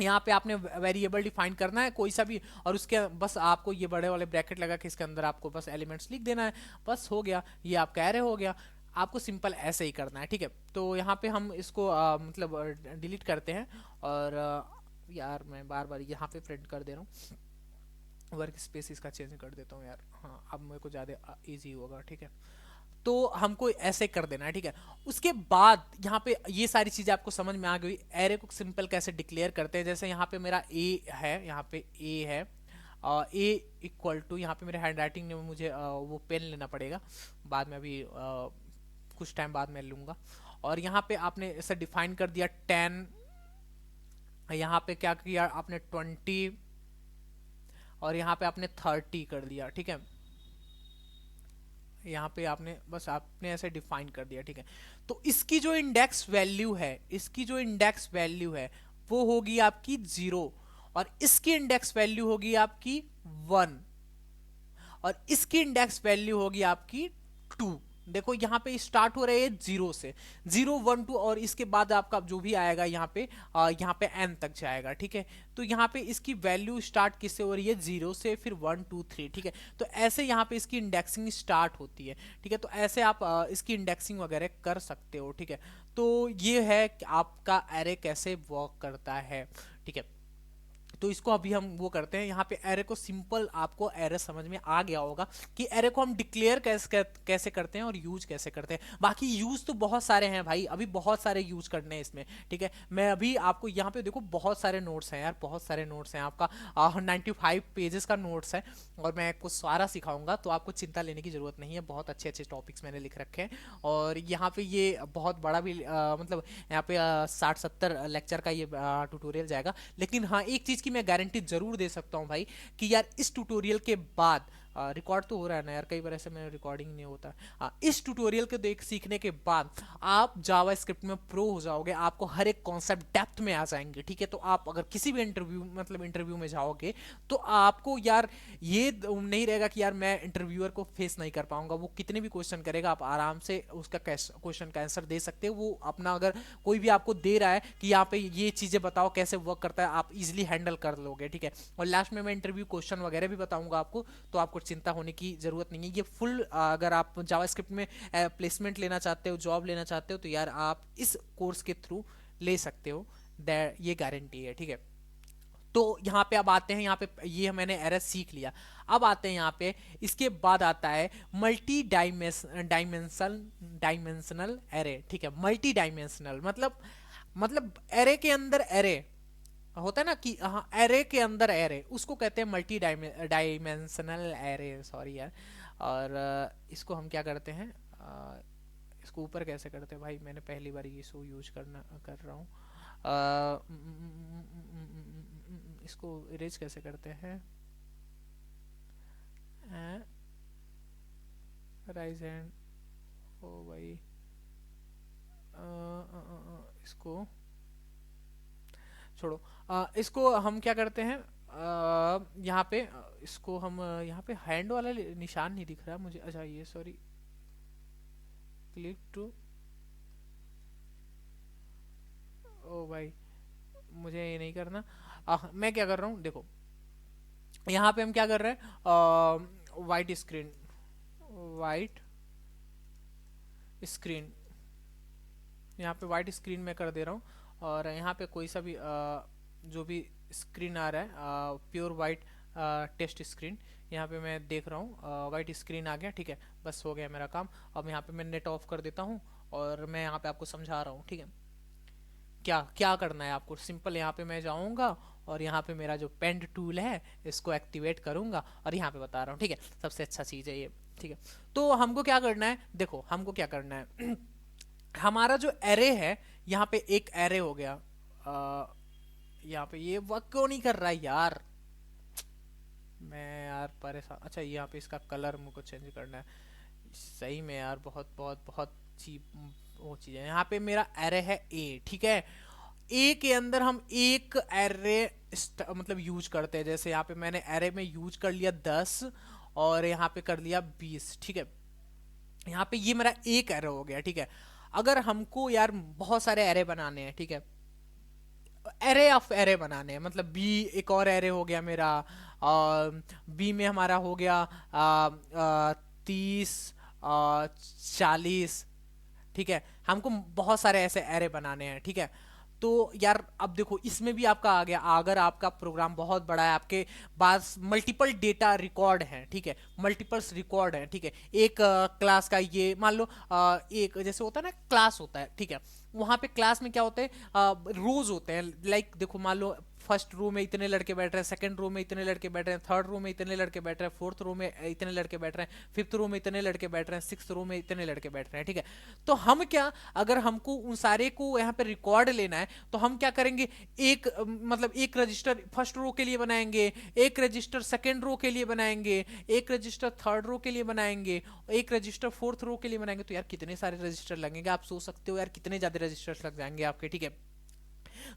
Speaker 1: यहाँ पे आपने वेरिएबल डिफाइन करना है कोई सा भी, और उसके बस आपको ये बड़े वाले ब्रैकेट लगा के इसके अंदर आपको बस एलिमेंट्स लिख देना है, बस हो गया, ये आपका एरे हो गया। आपको सिंपल ऐसे ही करना है, ठीक है। तो यहाँ पे हम इसको मतलब डिलीट करते हैं और यार मैं बार बार यहाँ पे प्रिंट कर दे रहा हूँ, वर्क स्पेस इसका चेंज कर देता हूँ यार, हाँ अब मेरे को ज़्यादा इजी होगा, ठीक है। तो हमको ऐसे कर देना है, ठीक है। उसके बाद यहाँ पे ये सारी चीजें आपको समझ में आ गई एरे को सिंपल कैसे डिक्लेयर करते हैं। जैसे यहाँ पे मेरा ए है, यहाँ पे ए है, ए इक्वल टू, यहाँ पे मेरे हैंड राइटिंग में मुझे वो पेन लेना पड़ेगा बाद में, अभी कुछ टाइम बाद मैं लूंगा। और यहाँ पे आपने ऐसा डिफाइन कर दिया 10, यहाँ पे क्या किया आपने 20, और यहाँ पे आपने 30 कर दिया, ठीक है। यहाँ पे आपने बस आपने ऐसे डिफाइन कर दिया, ठीक है। तो इसकी जो इंडेक्स वैल्यू है, इसकी जो इंडेक्स वैल्यू है वो होगी आपकी 0, और इसकी इंडेक्स वैल्यू होगी आपकी 1, और इसकी इंडेक्स वैल्यू होगी आपकी 2। देखो यहाँ पे स्टार्ट हो रहे हैं 0 से, 0 1 2, और इसके बाद आपका जो भी आएगा यहाँ पे n तक जाएगा, ठीक है। तो यहाँ पे इसकी वैल्यू स्टार्ट किससे हो रही है, 0 से, फिर 1 2 3, ठीक है। तो ऐसे यहाँ पे इसकी इंडेक्सिंग स्टार्ट होती है, ठीक है। तो ऐसे आप इसकी इंडेक्सिंग वगैरह कर सकते हो, ठीक है। तो ये है कि आपका एरे कैसे वर्क करता है, ठीक है। तो इसको अभी हम वो करते हैं, यहाँ पे एरे को सिंपल आपको एरे समझ में आ गया होगा कि एरे को हम डिक्लेयर कैसे करते हैं और यूज कैसे करते हैं। बाकी यूज तो बहुत सारे हैं भाई, अभी बहुत सारे यूज करने हैं इसमें, ठीक है। मैं अभी आपको यहाँ पे देखो बहुत सारे नोट्स हैं यार, बहुत सारे नोट्स हैं, आपका 95 पेजेस का नोट्स है, और मैं आपको सारा सिखाऊंगा, तो आपको चिंता लेने की जरूरत नहीं है। बहुत अच्छे अच्छे टॉपिक्स मैंने लिख रखे हैं, और यहाँ पे ये बहुत बड़ा भी मतलब यहाँ पे 60-70 लेक्चर का ये ट्यूटोरियल जाएगा। लेकिन हाँ एक चीज़ की मैं गारंटी जरूर दे सकता हूँ भाई, कि यार इस ट्यूटोरियल के बाद रिकॉर्ड तो हो रहा है ना यार, कई बार ऐसे में रिकॉर्डिंग नहीं होता। इस ट्यूटोरियल को देख सीखने के बाद आप जावा स्क्रिप्ट में प्रो हो जाओगे, आपको हर एक कॉन्सेप्ट डेप्थ में आ जाएंगे, ठीक है। तो आप अगर किसी भी इंटरव्यू में जाओगे तो आपको यार ये नहीं रहेगा कि यार मैं इंटरव्यूअर को फेस नहीं कर पाऊंगा, वो कितने भी क्वेश्चन करेगा आप आराम से उसका क्वेश्चन का आंसर दे सकते हो। वो अपना अगर कोई भी आपको दे रहा है कि यहाँ पे ये चीज़ें बताओ कैसे वर्क करता है, आप इजिली हैंडल कर लोगे, ठीक है। और लास्ट में मैं इंटरव्यू क्वेश्चन वगैरह भी बताऊंगा आपको, तो आपको चिंता होने की जरूरत नहीं है। ये फुल अगर आप जावास्क्रिप्ट में प्लेसमेंट लेना चाहते हो, जॉब लेना चाहते हो, तो यार आप इस कोर्स के थ्रू ले सकते हो, ये गारंटी है, ठीक है। तो यहाँ पे अब आते हैं, यहाँ पे ये मैंने एरर सीख लिया। अब आते हैं यहाँ पे, इसके बाद आता है मल्टी डायमेंशनल डायमेंशनल एरे, ठीक है। मल्टी डायमेंशनल मतलब एरे के अंदर एरे होता है ना, कि हाँ एरे के अंदर एरे, उसको कहते हैं मल्टी डायमेंशनल एरे, सॉरी यार। और इसको हम क्या करते हैं, इसको ऊपर कैसे करते हैं भाई, मैंने पहली बार ये सो यूज कर रहा हूँ। इसको इरेज कैसे करते हैं, राइज हैंड, ओ भाई इसको छोड़ो, इसको हम क्या करते हैं, यहाँ पे इसको हम यहाँ पे हैंड वाला निशान नहीं दिख रहा मुझे, अच्छा ये सॉरी, क्लिक टू, ओ भाई मुझे ये नहीं करना। मैं क्या कर रहा हूँ देखो, यहाँ पे हम क्या कर रहे हैं, वाइट स्क्रीन, वाइट स्क्रीन, यहाँ पे वाइट स्क्रीन में कर दे रहा हूँ। और यहाँ पे कोई सा भी जो भी स्क्रीन आ रहा है, प्योर वाइट टेस्ट स्क्रीन, यहाँ पे मैं देख रहा हूँ वाइट स्क्रीन आ गया, ठीक है। बस हो गया मेरा काम। अब यहाँ पे मैं नेट ऑफ कर देता हूँ और मैं यहाँ पे आपको समझा रहा हूँ, ठीक है। क्या क्या करना है आपको, सिंपल यहाँ पे मैं जाऊँगा और यहाँ पे मेरा जो पेंट टूल है इसको एक्टिवेट करूँगा और यहाँ पे बता रहा हूँ, ठीक है। सबसे अच्छा चीज़ है ये, ठीक है। तो हमको क्या करना है, देखो हमको क्या करना है हमारा जो एरे है, यहाँ पे एक एरे हो गया, यहाँ पे ये वर्क क्यों नहीं कर रहा है यार, मैं यार परेशान। अच्छा यहाँ पे इसका कलर मुझको चेंज करना है, सही में यार बहुत बहुत बहुत चीप वो चीज़ है। यहाँ पे मेरा एरे है ए, ठीक है। ए के अंदर हम एक एरे मतलब यूज करते हैं, जैसे यहाँ पे मैंने एरे में यूज कर लिया 10 और यहाँ पे कर लिया 20, ठीक है। यहाँ पे ये मेरा एक एरे हो गया, ठीक है। अगर हमको यार बहुत सारे एरे बनाने हैं, ठीक है, एरे ऑफ एरे बनाने हैं, मतलब बी एक और एरे हो गया मेरा, और बी में हमारा हो गया 30, 40, ठीक है। हमको बहुत सारे ऐसे एरे बनाने हैं, ठीक है। तो यार अब देखो इसमें भी आपका आ गया, अगर आपका प्रोग्राम बहुत बड़ा है, आपके पास मल्टीपल डेटा रिकॉर्ड हैं, ठीक है, मल्टीपल्स रिकॉर्ड हैं, ठीक है। एक क्लास का ये मान लो, एक जैसे होता है ना क्लास होता है, ठीक है। वहाँ पे क्लास में क्या होते हैं, रोज होते हैं, लाइक देखो मान लो फर्स्ट रो में इतने लड़के बैठ रहे हैं, सेकंड रो में इतने लड़के बैठ रहे हैं, थर्ड रो में इतने लड़के बैठ रहे हैं, फोर्थ रो में इतने लड़के बैठ रहे हैं, फिफ्थ रो में इतने लड़के बैठ रहे हैं, सिक्स्थ रो में इतने लड़के बैठ रहे हैं, ठीक है। तो हम क्या, अगर हमको उन सारे को यहाँ पे रिकॉर्ड लेना है तो हम क्या करेंगे, एक मतलब एक रजिस्टर फर्स्ट रो के लिए बनाएंगे, एक रजिस्टर सेकंड रो के लिए बनाएंगे, एक रजिस्टर थर्ड रो के लिए बनाएंगे, एक रजिस्टर फोर्थ रो के लिए बनाएंगे। तो यार कितने सारे रजिस्टर लगेंगे, आप सोच सकते हो यार कितने ज्यादा रजिस्टर्स लग जाएंगे आपके, ठीक है।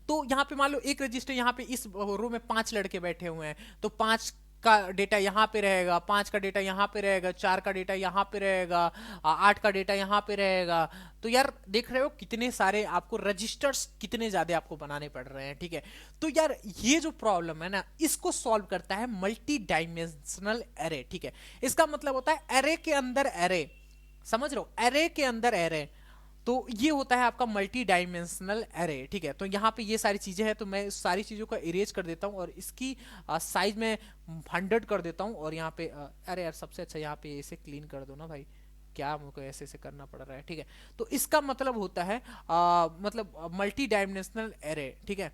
Speaker 1: तो यहाँ पे मान लो एक रजिस्टर, यहाँ पे इस रो में 5 लड़के बैठे हुए हैं, तो 5 का डेटा यहाँ पे रहेगा, 5 का डेटा यहाँ पे रहेगा, 4 का डेटा यहाँ पे रहेगा, 8 का डेटा यहाँ पे रहेगा। तो यार देख रहे हो कितने सारे आपको रजिस्टर्स कितने ज्यादा आपको बनाने पड़ रहे हैं, ठीक है। तो यार ये जो प्रॉब्लम है ना, इसको सॉल्व करता है मल्टी डायमेंशनल एरे, ठीक है। इसका मतलब होता है एरे के अंदर एरे, समझ रहे हो, एरे के अंदर एरे। तो ये होता है आपका मल्टी डायमेंशनल एरे, ठीक है। तो यहाँ पे ये सारी चीजें हैं, तो मैं सारी चीजों का इरेज कर देता हूँ और इसकी साइज में 100 कर देता हूँ। और यहाँ पे अरे यार सबसे अच्छा यहाँ पे इसे क्लीन कर दो ना भाई, क्या मुझको ऐसे ऐसे करना पड़ रहा है, ठीक है। तो इसका मतलब होता है मतलब मल्टी डायमेंशनल एरे, ठीक है।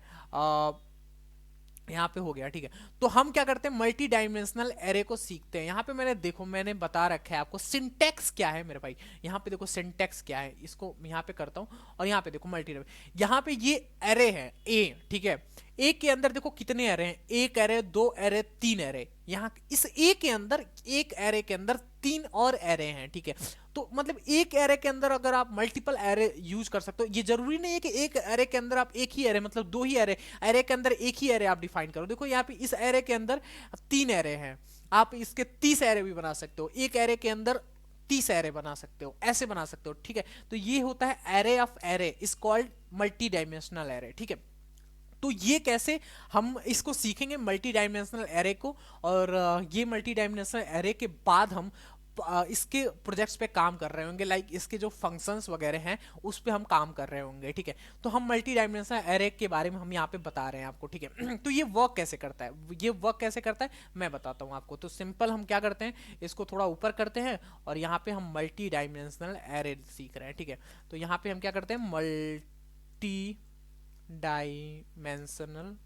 Speaker 1: यहाँ पे हो गया, ठीक है। तो हम क्या करते हैं, मल्टी डायमेंशनल एरे को सीखते हैं। यहाँ पे मैंने देखो मैंने बता रखा है आपको सिंटेक्स क्या है मेरे भाई, यहाँ पे देखो सिंटेक्स क्या है, इसको यहाँ पे करता हूँ और यहाँ पे देखो मल्टी, यहाँ पे ये एरे है ए, ठीक है। ए के अंदर देखो कितने एरे हैं, एक एरे, दो एरे, तीन एरे। यहाँ इस ए के अंदर, एक एरे के अंदर 3 और एरे हैं, ठीक है। तो मतलब एक एरे के अंदर अगर आप मल्टीपल एरे यूज कर सकते हो, ये जरूरी नहीं है कि एक एरे के अंदर आप एक ही एरे, मतलब 2 ही एरे, एरे के अंदर एक ही एरे आप डिफाइन करो। देखो यहाँ पे इस एरे के अंदर 3 एरे हैं, आप इसके 30 एरे भी बना सकते हो, एक एरे के अंदर 30 एरे बना सकते हो, ऐसे बना सकते हो, ठीक है। तो ये होता है array of array, is called multi dimensional array, ठीक है। तो ये कैसे हम इसको सीखेंगे मल्टी डायमेंशनल एरे को, और ये मल्टी डायमेंशनल एरे के बाद हम इसके प्रोजेक्ट्स पे काम कर रहे होंगे, लाइक इसके जो फंक्शंस वगैरह हैं उस पे हम काम कर रहे होंगे, ठीक है। तो हम मल्टी डायमेंशनल एरे के बारे में हम यहाँ पे बता रहे हैं आपको, ठीक है। तो ये वर्क कैसे करता है, ये वर्क कैसे करता है मैं बताता हूँ आपको। तो सिंपल हम क्या करते हैं, इसको थोड़ा ऊपर करते हैं और यहाँ पे हम मल्टी डायमेंशनल एरे सीख रहे हैं, ठीक है। तो यहाँ पे हम क्या करते हैं, मल्टी डायमेंशनल,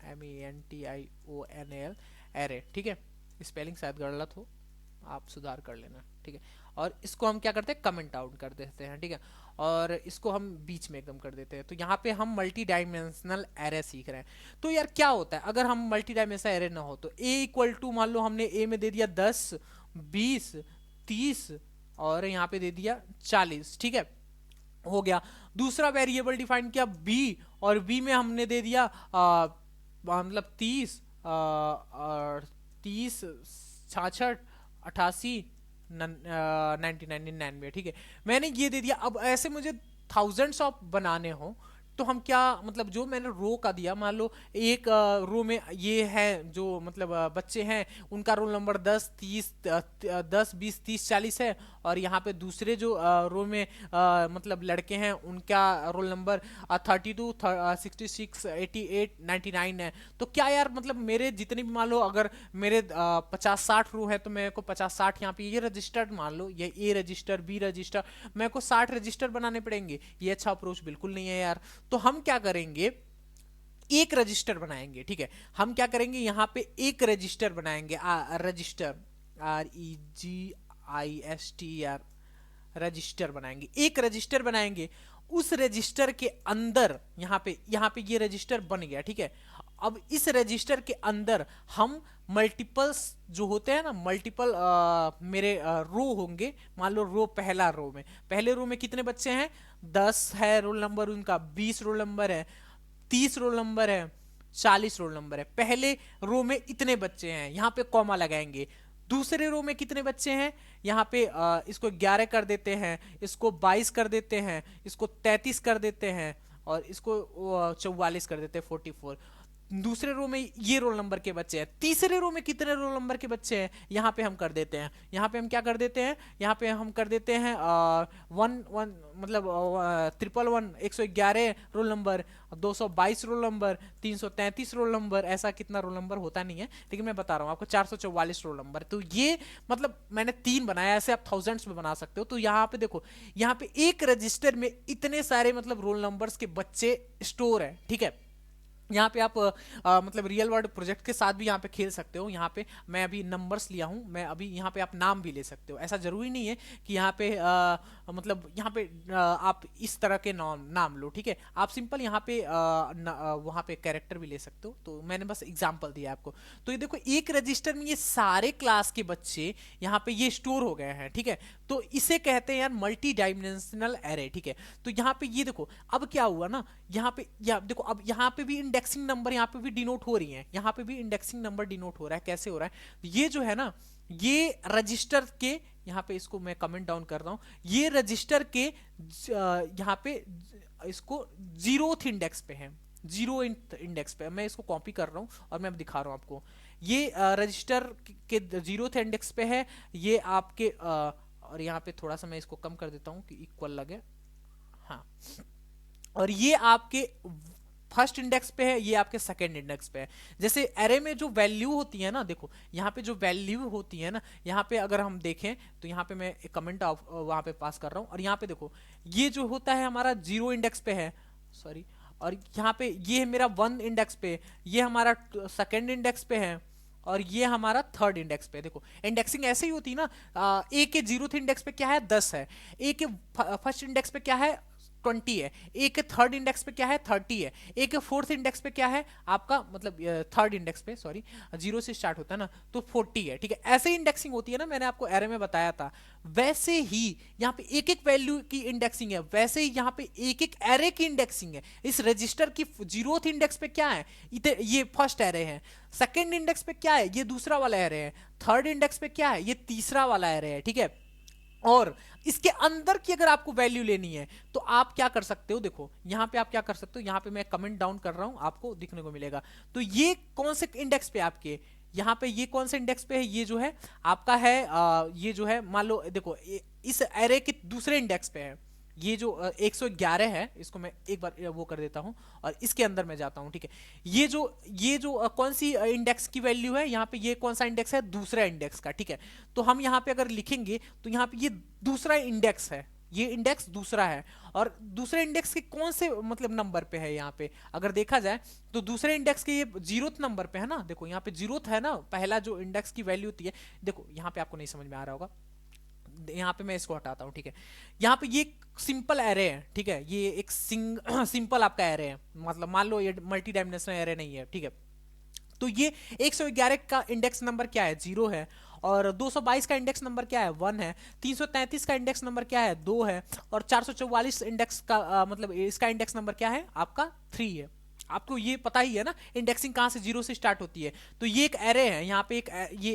Speaker 1: DIMENTIONAL एरे, ठीक है। स्पेलिंग शायद गलत हो, आप सुधार कर लेना, ठीक है। और इसको हम क्या करते हैं, कमेंट आउट कर देते हैं, ठीक है। और इसको हम बीच में एकदम कर देते हैं। तो यहाँ पे हम मल्टी डायमेंशनल एरे सीख रहे हैं। तो यार क्या होता है अगर हम मल्टी डायमेंशनल एरे ना हो, तो ए इक्वल टू मान लो हमने ए में दे दिया 10, 20, 30 और यहाँ पे दे दिया 40, ठीक है, हो गया। दूसरा वेरिएबल डिफाइन किया बी, और बी में हमने दे दिया मतलब 30, और 30, 66, 88, 99, 99, ठीक है। मैंने ये दे दिया। अब ऐसे मुझे थाउजेंड्स ऑफ बनाने हो, तो हम क्या मतलब जो मैंने रो का दिया, मान लो एक रो में ये है जो मतलब बच्चे हैं, उनका रोल नंबर 10 20 30 40 है, और यहाँ पे दूसरे जो रो में मतलब लड़के हैं उनका रोल नंबर 32 66 88 99 है। तो क्या यार मतलब मेरे जितने भी मान लो अगर मेरे 50 60 रो है, तो मेरे को 50 60 यहाँ पे ये रजिस्टर्ड मान लो, ये ए रजिस्टर बी रजिस्टर, मेरे को 60 रजिस्टर बनाने पड़ेंगे। ये अच्छा अप्रोच बिल्कुल नहीं है यार। तो हम क्या करेंगे, एक रजिस्टर बनाएंगे, ठीक है। हम क्या करेंगे, यहाँ पे एक रजिस्टर बनाएंगे, रजिस्टर, REGISTR, रजिस्टर बनाएंगे, एक रजिस्टर बनाएंगे। उस रजिस्टर के अंदर यहाँ पे ये रजिस्टर बन गया, ठीक है। अब इस रजिस्टर के अंदर हम मल्टीपल्स जो होते हैं ना, मल्टीपल मेरे रो होंगे। मान लो रो, पहले रो में कितने बच्चे हैं, 10 है रोल नंबर उनका, 20 रोल नंबर है, 30 रोल नंबर है, 40 रोल नंबर है। पहले रो में इतने बच्चे हैं, यहाँ पे कॉमा लगाएंगे। दूसरे रो में कितने बच्चे हैं, यहाँ पे इसको 11 कर देते हैं, इसको 22 कर देते हैं, इसको 33 कर देते हैं, और इसको 44 कर देते हैं, 44। दूसरे रो में ये रोल नंबर के बच्चे हैं। तीसरे रो में कितने रोल नंबर के बच्चे हैं, यहाँ पे हम कर देते हैं, यहाँ पे हम क्या कर देते हैं, यहाँ पे हम कर देते हैं 1 1 मतलब 111 111 roll number, 222 roll number, 333 roll number. ऐसा कितना रोल नंबर होता नहीं है, लेकिन मैं बता रहा हूँ आपको 444 रोल नंबर। तो ये मतलब मैंने 3 बनाया, ऐसे आप थाउजेंड्स में बना सकते हो। तो यहाँ पे देखो, यहाँ पे एक रजिस्टर में इतने सारे मतलब रोल नंबर्स के बच्चे स्टोर है, ठीक है। यहाँ पे आप मतलब रियल वर्ल्ड प्रोजेक्ट के साथ भी यहाँ पे खेल सकते हो। यहाँ पे मैं अभी नंबर्स लिया हूँ, मैं अभी यहाँ पे आप नाम भी ले सकते हो। ऐसा जरूरी नहीं है कि यहाँ पे मतलब यहाँ पे आप इस तरह के नाम नाम लो, ठीक है। आप सिंपल यहाँ पे वहाँ पे कैरेक्टर भी ले सकते हो। तो मैंने बस एग्जांपल दिया आपको। तो ये देखो, एक रजिस्टर में ये सारे क्लास के बच्चे यहाँ पे ये स्टोर हो गए हैं, ठीक है। तो इसे कहते हैं यार मल्टी डायमेंशनल एरे, ठीक है। तो यहाँ पे ये देखो, अब क्या हुआ ना, यहाँ पे या देखो, अब यहाँ पे भी इंडेक्सिंग नंबर यहाँ पे भी डिनोट हो रही है, यहाँ पे भी इंडेक्सिंग नंबर डिनोट हो रहा है। कैसे हो रहा है, ये जो है ना, ये रजिस्टर के, यहाँ पे इसको मैं कमेंट डाउन कर रहा हूँ, ये रजिस्टर के यहाँ पे इसको 0th इंडेक्स पे है, 0 इंडेक्स पे। मैं इसको कॉपी कर रहा हूँ और मैं अब दिखा रहा हूँ आपको। ये रजिस्टर के 0th इंडेक्स पे है, ये आपके और यहाँ पे थोड़ा सा मैं इसको कम कर देता हूँ कि इक्वल लगे, हाँ। और ये आपके फर्स्ट इंडेक्स पे है, ये आपके सेकंड इंडेक्स पे है। जैसे एरे में जो वैल्यू होती है ना, देखो यहाँ पे जो वैल्यू होती है ना, यहाँ पे अगर हम देखें तो यहाँ पे मैं एक कमेंट वहां पे पास कर रहा हूँ, और यहाँ पे देखो ये जो होता है हमारा 0 इंडेक्स पे है, सॉरी, और यहाँ पे ये है मेरा 1 इंडेक्स पे, ये हमारा सेकंड इंडेक्स पे है, और ये हमारा थर्ड इंडेक्स पे। देखो इंडेक्सिंग ऐसे ही होती है ना। ए के 0th इंडेक्स पे क्या है, 10 है, ए के फर्स्ट इंडेक्स पे क्या है, 20 है, ए के थर्ड इंडेक्स पे क्या है, 30 है, ए के फोर्थ इंडेक्स पे क्या है आपका, मतलब थर्ड इंडेक्स पे, सॉरी 0 से स्टार्ट होता है ना, तो 40 है, ठीक है। ऐसे ही इंडेक्सिंग होती है ना, मैंने आपको एरे में बताया था। वैसे ही यहाँ पे एक एक वैल्यू की इंडेक्सिंग है, वैसे ही यहाँ पे एक एक एरे की इंडेक्सिंग है। इस रजिस्टर की 0th इंडेक्स पे क्या है, ये फर्स्ट एरे है, सेकेंड इंडेक्स पे क्या है, ये दूसरा वाला एरे है, थर्ड इंडेक्स पे क्या है, ये तीसरा वाला एरे है, ठीक है। और इसके अंदर की अगर आपको वैल्यू लेनी है तो आप क्या कर सकते हो, देखो यहां पे आप क्या कर सकते हो, यहां पे मैं कमेंट डाउन कर रहा हूं, आपको दिखने को मिलेगा। तो ये कौन से इंडेक्स पे आपके, यहाँ पे ये कौन से इंडेक्स पे है, ये जो है आपका है ये जो है, मान लो देखो इस एरे के दूसरे इंडेक्स पे है, ये जो 111 है, इसको मैं एक बार वो कर देता हूं और इसके अंदर मैं जाता हूं, ठीक है। ये जो कौन सी इंडेक्स की वैल्यू है, यहाँ पे ये कौन सा इंडेक्स है, दूसरा इंडेक्स का, ठीक है। तो हम यहाँ पे अगर लिखेंगे तो यहाँ पे ये दूसरा इंडेक्स है, ये इंडेक्स दूसरा है, और दूसरे इंडेक्स के कौन से मतलब नंबर पे है, यहाँ पे अगर देखा जाए तो दूसरे इंडेक्स के ये 0th नंबर पे है ना। देखो यहाँ पे 0th है ना, पहला जो इंडेक्स की वैल्यू होती है। देखो यहाँ पे आपको नहीं समझ में आ रहा होगा, यहाँ पे मैं इसको हटाता हूँ, ठीक है। यहाँ पे ये सिंपल एरे है, ठीक है, ये एक सिंपल आपका एरे है, मतलब मान लो ये मल्टी डायमेंशनल एरे नहीं है, ठीक है। तो ये 111 का इंडेक्स नंबर क्या है, 0 है, और 222 का इंडेक्स नंबर क्या है, 1 है, 333 का इंडेक्स नंबर क्या है, 2 है, और 444 इंडेक्स का मतलब इसका इंडेक्स नंबर क्या है आपका, 3 है। आपको ये पता ही है ना इंडेक्सिंग कहाँ से 0 से स्टार्ट होती है। तो ये एक एरे है, यहाँ पे एक ये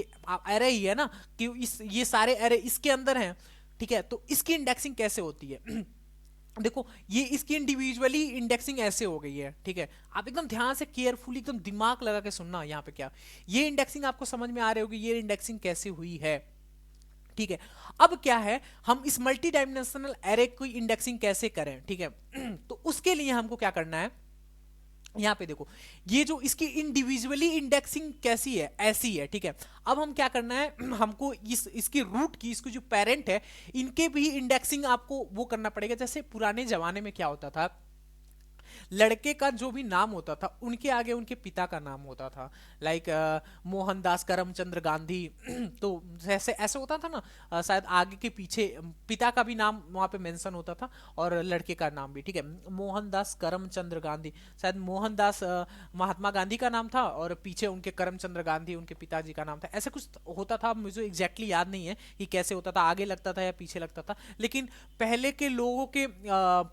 Speaker 1: एरे ही है ना, कि ये सारे एरे इसके अंदर हैं, ठीक है। तो इसकी इंडेक्सिंग कैसे होती है देखो ये इसकी इंडिविजुअली इंडेक्सिंग ऐसे हो गई है, ठीक है। आप एकदम ध्यान से केयरफुली एकदम दिमाग लगा के सुनना यहाँ पे क्या, ये इंडेक्सिंग आपको समझ में आ रही होगी ये इंडेक्सिंग कैसे हुई है, ठीक है। अब क्या है, हम इस मल्टी डायमेंशनल एरे की इंडेक्सिंग कैसे करें, ठीक है। तो उसके लिए हमको क्या करना है, यहां पे देखो ये जो इसकी इंडिविजुअली इंडेक्सिंग कैसी है, ऐसी है, ठीक है। अब हम क्या करना है, हमको इसकी रूट की, इसको जो पेरेंट है इनके भी इंडेक्सिंग आपको वो करना पड़ेगा। जैसे पुराने जमाने में क्या होता था, लड़के का जो भी नाम होता था उनके आगे उनके पिता का नाम होता था, लाइक मोहनदास करमचंद्र गांधी। तो जैसे ऐसे होता था ना, शायद आगे के पीछे पिता का भी नाम वहां पे मेंशन होता था और लड़के का नाम भी, ठीक है। मोहनदास करमचंद्र गांधी, शायद मोहनदास महात्मा गांधी का नाम था और पीछे उनके करमचंद्र गांधी उनके पिताजी का नाम था, ऐसे कुछ होता था। मुझे एग्जैक्टली याद नहीं है कि कैसे होता था, आगे लगता था या पीछे लगता था, लेकिन पहले के लोगों के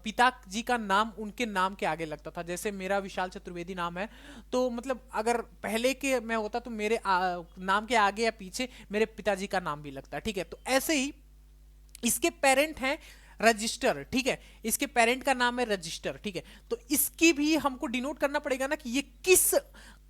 Speaker 1: पिताजी का नाम उनके नाम के आगे लगता था। जैसे मेरा विशाल चतुर्वेदी नाम है, तो मतलब अगर पहले के मैं होता तो मेरे नाम के आगे या पीछे मेरे पिताजी का नाम भी लगता, ठीक है। तो ऐसे ही इसके पेरेंट हैं रजिस्टर, ठीक है। इसके पेरेंट का नाम है रजिस्टर, ठीक है। तो इसकी भी हमको डिनोट करना पड़ेगा ना कि ये किस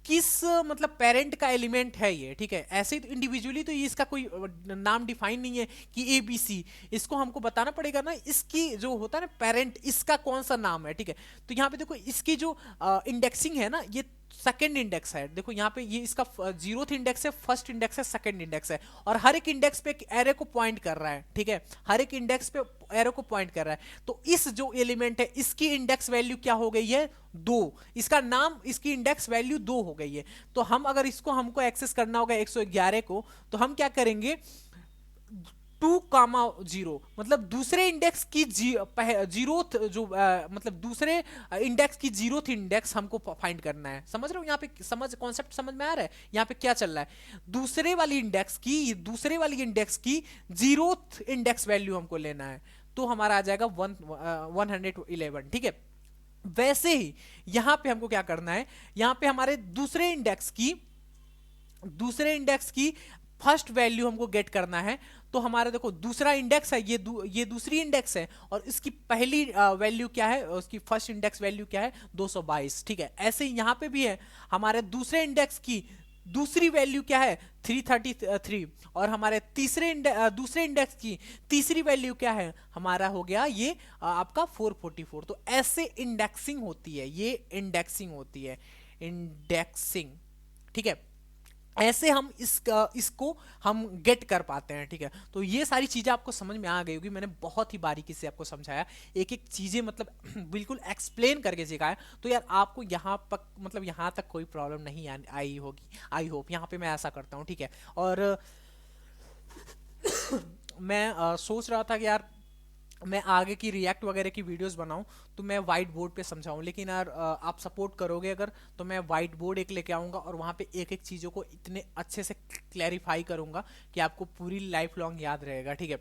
Speaker 1: किस मतलब पेरेंट का एलिमेंट है ये, ठीक है। ऐसे ही तो इंडिविजुअली तो ये इसका कोई नाम डिफाइन नहीं है कि ए बी सी, इसको हमको बताना पड़ेगा ना इसकी जो होता है ना पेरेंट, इसका कौन सा नाम है, ठीक है। तो यहाँ पे देखो इसकी जो इंडेक्सिंग है ना, ये सेकेंड इंडेक्स है। देखो यहाँ पे ये इसका जीरोथ इंडेक्स है, फर्स्ट इंडेक्स है, सेकंड इंडेक्स है, और हर एक इंडेक्स पे एक एरे को पॉइंट कर रहा है, ठीक है। हर एक इंडेक्स पे एरो को पॉइंट कर रहा है। तो इस जो एलिमेंट है इसकी इंडेक्स वैल्यू क्या हो गई है, 2। इसका नाम, इसकी इंडेक्स वैल्यू 2 हो गई है। तो हम अगर इसको हमको एक्सेस करना होगा 111 को, तो हम क्या करेंगे, 2,0 मतलब दूसरे इंडेक्स की जीरोथ जो मतलब दूसरे इंडेक्स की जीरोथ इंडेक्स हमको फाइंड करना है। समझ रहे हो यहाँ पे, समझ कॉन्सेप्ट समझ में आ रहा है यहाँ पे क्या चल रहा है। दूसरे वाली इंडेक्स की जीरोथ इंडेक्स वैल्यू हमको लेना है, तो हमारा आ जाएगा 111, ठीक है। वैसे ही यहां पे हमको क्या करना है, यहां पे हमारे दूसरे इंडेक्स की फर्स्ट वैल्यू हमको गेट करना है। तो हमारा देखो दूसरा इंडेक्स है, ये दूसरी इंडेक्स है, और इसकी पहली वैल्यू क्या है, उसकी फर्स्ट इंडेक्स वैल्यू क्या है, 222, ठीक है। ऐसे ही यहां पे भी है, हमारे दूसरे इंडेक्स की दूसरी वैल्यू क्या है, 333, और हमारे दूसरे इंडेक्स की तीसरी वैल्यू क्या है, हमारा हो गया ये आपका 444। तो ऐसे इंडेक्सिंग होती है, ये इंडेक्सिंग होती है, इंडेक्सिंग, ठीक है। ऐसे हम इसको हम गेट कर पाते हैं, ठीक है। तो ये सारी चीजें आपको समझ में आ गई होगी, मैंने बहुत ही बारीकी से आपको समझाया, एक एक चीजें मतलब बिल्कुल एक्सप्लेन करके सिखाया। तो यार आपको यहाँ तक मतलब यहाँ तक कोई प्रॉब्लम नहीं आई होगी, आई होप। यहाँ पे मैं ऐसा करता हूँ, ठीक है। और मैं सोच रहा था कि यार मैं आगे की रिएक्ट वगैरह की वीडियोस बनाऊं तो मैं वाइट बोर्ड पे समझाऊं, लेकिन यार आप सपोर्ट करोगे अगर, तो मैं वाइट बोर्ड एक लेके आऊंगा और वहां पे एक एक चीज़ों को इतने अच्छे से क्लैरिफाई करूंगा कि आपको पूरी लाइफ लॉन्ग याद रहेगा, ठीक है।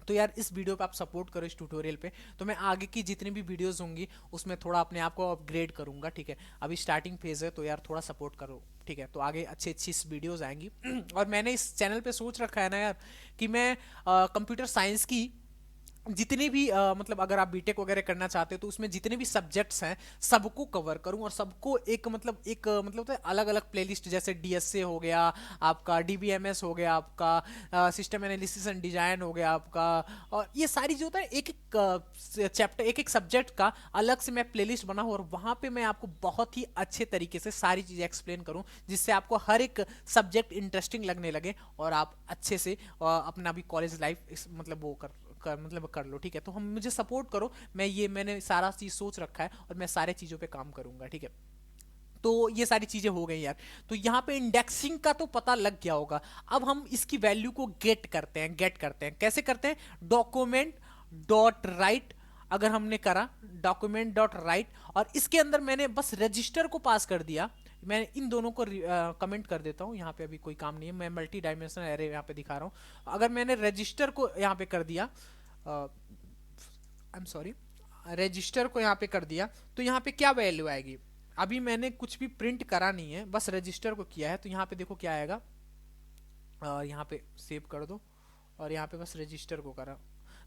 Speaker 1: तो यार इस वीडियो पे आप सपोर्ट करो, इस ट्यूटोरियल पे, तो मैं आगे की जितनी भी वीडियोस होंगी उसमें थोड़ा अपने आप को अपग्रेड करूंगा, ठीक है। अभी स्टार्टिंग फेज है, तो यार थोड़ा सपोर्ट करो, ठीक है। तो आगे अच्छी अच्छी वीडियोस आएंगी। और मैंने इस चैनल पे सोच रखा है ना यार कि मैं कंप्यूटर साइंस की जितने भी मतलब अगर आप बीटेक वगैरह करना चाहते हो तो उसमें जितने भी सब्जेक्ट्स हैं सबको कवर करूं, और सबको एक अलग अलग प्लेलिस्ट, जैसे डीएसए हो गया आपका, डीबीएमएस हो गया आपका, सिस्टम एनालिसिस एंड डिजाइन हो गया आपका, और ये सारी जो होता है एक एक चैप्टर, एक एक सब्जेक्ट का अलग से मैं प्लेलिस्ट बनाऊं, और वहां पे मैं आपको बहुत ही अच्छे तरीके से सारी चीजें एक्सप्लेन करूं, जिससे आपको हर एक सब्जेक्ट इंटरेस्टिंग लगने लगे और आप अच्छे से अपना भी कॉलेज लाइफ मतलब वो कर लो, ठीक है। तो हम मुझे सपोर्ट करो, मैंने सारा चीज सोच रखा है और मैं सारे चीजों पे काम करूंगा, ठीक है। तो ये सारी चीजें हो गई यार। तो यहाँ पे इंडेक्सिंग का तो पता लग गया होगा। अब हम इसकी वैल्यू को गेट करते हैं कैसे करते हैं, डॉक्यूमेंट डॉट राइट, अगर हमने करा डॉक्यूमेंट डॉट राइट, और इसके अंदर मैंने बस रजिस्टर को पास कर दिया। मैं इन दोनों को कमेंट कर देता हूँ, यहाँ पे अभी कोई काम नहीं है, मैं मल्टी डायमेंशनल एरे यहाँ पे दिखा रहा हूँ। अगर मैंने रजिस्टर को यहाँ पे कर दिया, आई एम सॉरी, रजिस्टर को यहाँ पे कर दिया, तो यहाँ पे क्या वैल्यू आएगी। अभी मैंने कुछ भी प्रिंट करा नहीं है, बस रजिस्टर को किया है, तो यहाँ पे देखो क्या आएगा, यहाँ पे सेव कर दो, और यहाँ पे बस रजिस्टर को करा।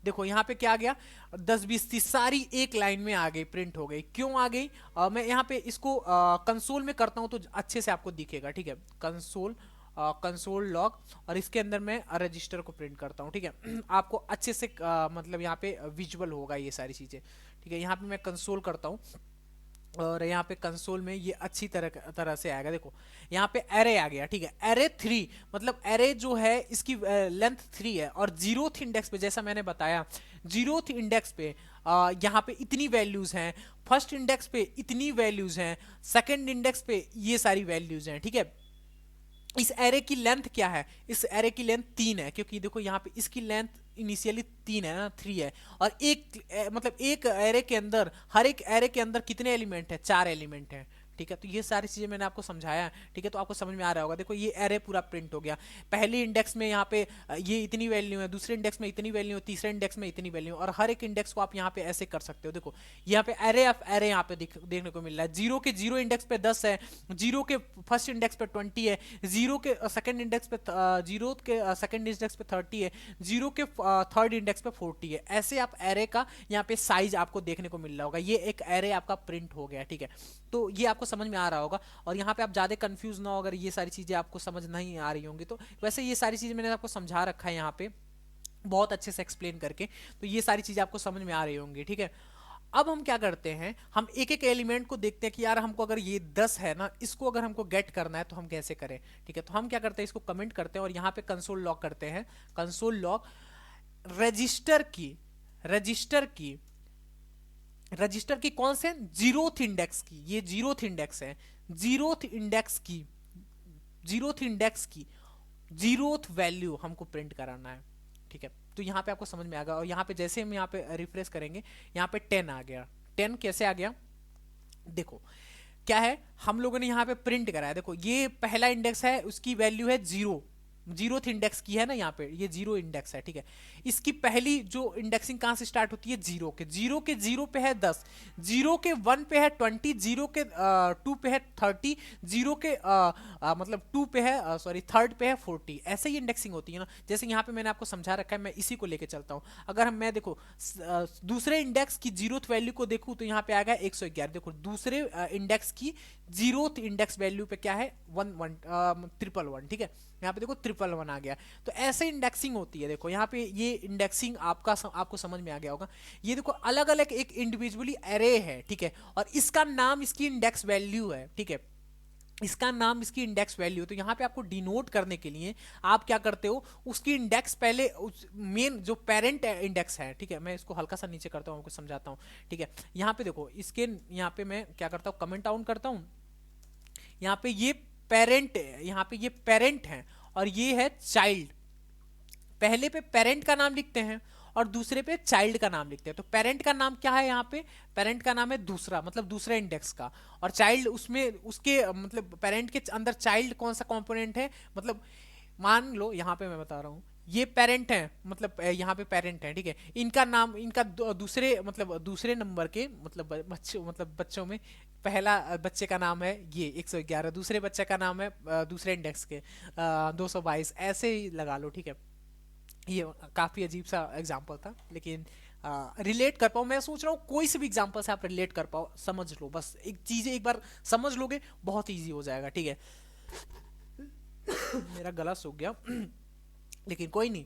Speaker 1: देखो यहाँ पे क्या आ गया, 10 20 30 सारी एक लाइन में आ गई, प्रिंट हो गई। क्यों आ गई? मैं यहाँ पे इसको कंसोल में करता हूँ तो अच्छे से आपको दिखेगा, ठीक है। कंसोल लॉग, और इसके अंदर मैं रजिस्टर को प्रिंट करता हूँ, ठीक है। आपको अच्छे से मतलब यहाँ पे विजुअल होगा ये सारी चीजें, ठीक है। यहाँ पे मैं कंसोल करता हूँ और यहाँ पे कंसोल में ये अच्छी तरह से आएगा। देखो यहाँ पे एरे आ गया, ठीक है। एरे 3 मतलब एरे जो है इसकी लेंथ 3 है, और जीरोथ इंडेक्स पे जैसा मैंने बताया, जीरोथ इंडेक्स पे यहाँ पे इतनी वैल्यूज हैं, फर्स्ट इंडेक्स पे इतनी वैल्यूज हैं, सेकंड इंडेक्स पे ये सारी वैल्यूज हैं, ठीक है। इस एरे की लेंथ क्या है? इस एरे की लेंथ 3 है, क्योंकि देखो यहाँ पे इसकी लेंथ इनिशियली 3 है ना, 3 है। और मतलब एक एरे के अंदर, हर एक एरे के अंदर कितने एलिमेंट है? 4 एलिमेंट है, ठीक है। तो ये सारी चीजें मैंने आपको समझाया, ठीक है। तो आपको समझ में आ रहा होगा। देखो ये एरे पूरा प्रिंट हो गया। पहले इंडेक्स में यहाँ पे ये इतनी वैल्यू है, दूसरे इंडेक्स में इतनी वैल्यू है, तीसरे इंडेक्स में इतनी वैल्यू, और हर एक इंडेक्स को आप यहाँ पे ऐसे कर सकते हो। देखो यहाँ पे एरे ऑफ एरे यहाँ पे देखने को मिल रहा है। जीरो के जीरो इंडेक्स पे 10 है, जीरो के फर्स्ट इंडेक्स पे 20 है, जीरो के सेकंड इंडेक्स पे जीरो के सेकंड इंडेक्स पे 30 है, जीरो के थर्ड इंडेक्स पे 40 है। ऐसे आप एरे का यहाँ पे साइज आपको देखने को मिल रहा होगा। ये एक एरे आपका प्रिंट हो गया, ठीक है। तो ये आपको समझ में आ रहा होगा, और यहाँ पे आप ज़्यादा कंफ्यूज ना हो अगर ये सारी चीज़ें आपको समझ नहीं आ रही होंगी तो। वैसे ये सारी चीज़ें मैंने आपको समझा रखा है यहाँ पे बहुत अच्छे से एक्सप्लेन करके, तो ये सारी चीज़ें आपको समझ में आ रही होंगी, ठीक है। अब हम क्या करते हैं, हम एक एक एलिमेंट को देखते हैं कि यार हमको अगर ये 10 है ना, इसको अगर हमको गेट करना है तो हम कैसे करें, ठीक है। तो हम क्या करते हैं, इसको कमेंट करते हैं और यहाँ पे कंसोल लॉग करते हैं। कंसोल लॉग रजिस्टर की रजिस्टर की कौन से? जीरोथ इंडेक्स की। ये जीरोथ इंडेक्स है, जीरोथ इंडेक्स की जीरोथ इंडेक्स की जीरोथ वैल्यू हमको प्रिंट कराना है, ठीक है। तो यहाँ पे आपको समझ में आ गया। और यहाँ पे जैसे हम यहाँ पे रिफ्रेश करेंगे, यहाँ पे 10 आ गया। 10 कैसे आ गया? देखो क्या है, हम लोगों ने यहाँ पे प्रिंट कराया। देखो ये पहला इंडेक्स है, उसकी वैल्यू है 0, जीरोथ इंडेक्स की है ना, यहाँ पे ये 0 इंडेक्स है, ठीक है। इसकी पहली जो इंडेक्सिंग कहाँ से स्टार्ट होती है? जीरो के 0 पे है 10, जीरो के 1 पे है 20, जीरो के 2 पे है 30, जीरो के मतलब 2 पे है सॉरी थर्ड पे है 40। ऐसे ही इंडेक्सिंग होती है ना। जैसे यहाँ पे मैंने आपको समझा रखा है, मैं इसी को लेके चलता हूँ। अगर हम मैं देखो दूसरे इंडेक्स की जीरोथ वैल्यू को देखूँ तो यहाँ पे आ गया 111। देखो दूसरे इंडेक्स की जीरोथ इंडेक्स वैल्यू पे क्या है? 111, ठीक है। यहाँ पे देखो 111 आ गया। तो ऐसे इंडेक्सिंग होती है। देखो यहाँ पे ये इंडेक्सिंग आपको समझ में आ गया होगा। ये देखो अलग अलग एक इंडिविजुअली एरे है, ठीक है, और इसका नाम इसकी इंडेक्स वैल्यू है, ठीक है। इसका नाम इसकी इंडेक्स वैल्यू। तो यहाँ पे आपको डिनोट करने के लिए आप क्या करते हो, उसकी इंडेक्स पहले उस मेन जो पेरेंट इंडेक्स है, ठीक है। मैं इसको हल्का सा नीचे करता हूँ, आपको समझाता हूँ, ठीक है। यहाँ पे देखो इसके यहाँ पे मैं क्या करता हूँ, कमेंट डाउन करता हूँ। यहाँ पे ये पेरेंट है, यहाँ पे ये पेरेंट है, और ये है चाइल्ड। पहले पे पेरेंट का नाम लिखते हैं और दूसरे पे चाइल्ड का नाम लिखते हैं। तो पेरेंट का नाम क्या है? यहाँ पे पेरेंट का नाम है दूसरा, मतलब दूसरे इंडेक्स का, और चाइल्ड उसमें उसके मतलब पेरेंट के अंदर चाइल्ड कौन सा कंपोनेंट है, मतलब मान लो यहाँ पे मैं बता रहा हूँ, ये पेरेंट है, मतलब यहाँ पे पेरेंट है, ठीक है। इनका नाम, इनका दूसरे मतलब दूसरे नंबर के मतलब बच्चों में पहला बच्चे का नाम है ये 111, दूसरे बच्चे का नाम है दूसरे इंडेक्स के 222, ऐसे ही लगा लो, ठीक है। ये काफी अजीब सा एग्जांपल था, लेकिन रिलेट कर पाओ, मैं सोच रहा हूँ कोई से भी एग्जांपल से आप रिलेट कर पाओ, समझ लो। बस एक चीज एक बार समझ लोगे बहुत इजी हो जाएगा, ठीक है। मेरा गला सूख गया लेकिन कोई नहीं,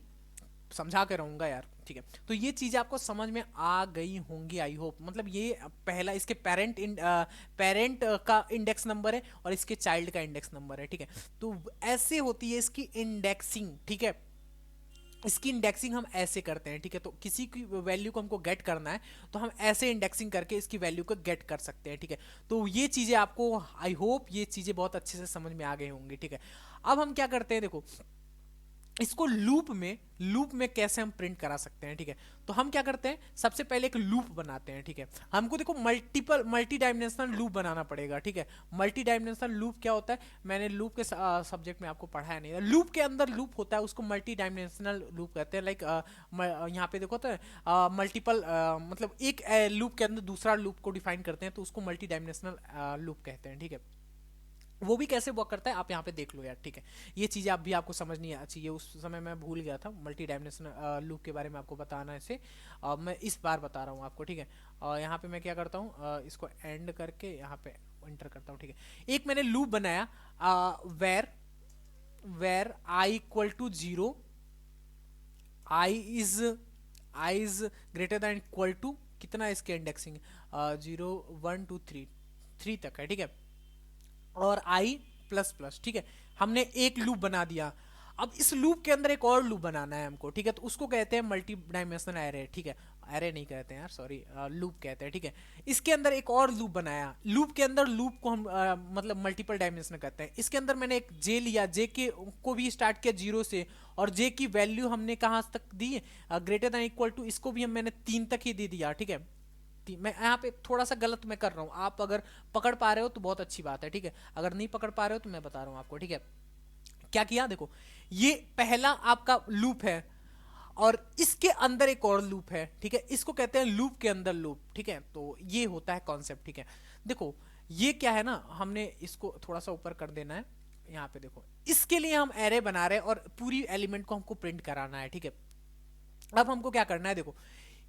Speaker 1: समझा के रहूंगा यार, ठीक है। तो ये चीजें आपको समझ में आ गई होंगी आई होप। मतलब ये पहला इसके पेरेंट का इंडेक्स नंबर है और इसके चाइल्ड का इंडेक्स नंबर है, ठीक है। तो ऐसे होती है इसकी इंडेक्सिंग, ठीक है। इसकी इंडेक्सिंग हम ऐसे करते हैं, ठीक है। तो किसी की वैल्यू को हमको गेट करना है तो हम ऐसे इंडेक्सिंग करके इसकी वैल्यू को गेट कर सकते हैं, ठीक है। तो ये चीजें आपको आई होप ये चीजें बहुत अच्छे से समझ में आ गई होंगी, ठीक है। अब हम क्या करते हैं, देखो इसको लूप में कैसे हम प्रिंट करा सकते हैं, ठीक है। तो हम क्या करते हैं, सबसे पहले एक लूप बनाते हैं, ठीक है। हमको देखो मल्टी डायमेंशनल लूप बनाना पड़ेगा, ठीक है। मल्टी डायमेंशनल लूप क्या होता है, मैंने लूप के सब्जेक्ट में आपको पढ़ाया नहीं। लूप के अंदर लूप होता है, उसको मल्टी डायमेंशनल लूप कहते हैं। लाइक यहाँ पे देखो तो मल्टीपल मतलब एक लूप के अंदर दूसरा लूप को डिफाइन करते हैं, तो उसको मल्टी डायमेंशनल लूप कहते हैं, ठीक है। वो भी कैसे वर्क करता है आप यहाँ पे देख लो यार, ठीक है। ये चीज़ें आप भी आपको समझ नहीं आ चाहिए, उस समय मैं भूल गया था मल्टी डायमेंशनल लूप के बारे में आपको बताना ऐसे। मैं इस बार बता रहा हूँ आपको, ठीक है। और यहाँ पे मैं क्या करता हूँ, इसको एंड करके यहाँ पे एंटर करता हूँ, ठीक है। एक मैंने लूप बनाया, var where I equal to zero, I is I is greater than equal to कितना है इसके इंडेक्सिंग, 0 1 2 3, 3 तक है, ठीक है। और आई प्लस प्लस, ठीक है। हमने एक लूप बना दिया। अब इस लूप के अंदर एक और लूप बनाना है हमको, ठीक है। तो उसको कहते हैं मल्टी डायमेंशनल एरे, ठीक है। एरे नहीं कहते हैं यार, सॉरी, लूप कहते हैं, ठीक है। इसके अंदर एक और लूप बनाया, लूप के अंदर लूप को हम मतलब मल्टीपल डायमेंशनल कहते हैं। इसके अंदर मैंने एक जे लिया, जे के को भी स्टार्ट किया 0 से, और जे की वैल्यू हमने कहाँ तक दी, ग्रेटर दैन इक्वल टू, इसको भी मैंने 3 तक ही दे दिया, ठीक है। मैं यहाँ पे थोड़ा सा गलत मैं कर रहा हूँ, आप अगर पकड़ पा रहे हो तो बहुत अच्छी बात है, ठीक है। अगर नहीं पकड़ पा रहे हो तो मैं बता रहा हूँ आपको, ठीक है। क्या किया, देखो ये पहला आपका लूप है, और इसके अंदर एक और लूप है, ठीक है। इसको कहते हैं लूप के अंदर लूप, ठीक है। तो ये होता है कॉन्सेप्ट, ठीक है। देखो ये क्या है ना, हमने इसको थोड़ा सा ऊपर कर देना है। यहाँ पे देखो, इसके लिए हम एरे बना रहे हैं और पूरी एलिमेंट को हमको प्रिंट कराना है, ठीक है। अब हमको क्या करना है, देखो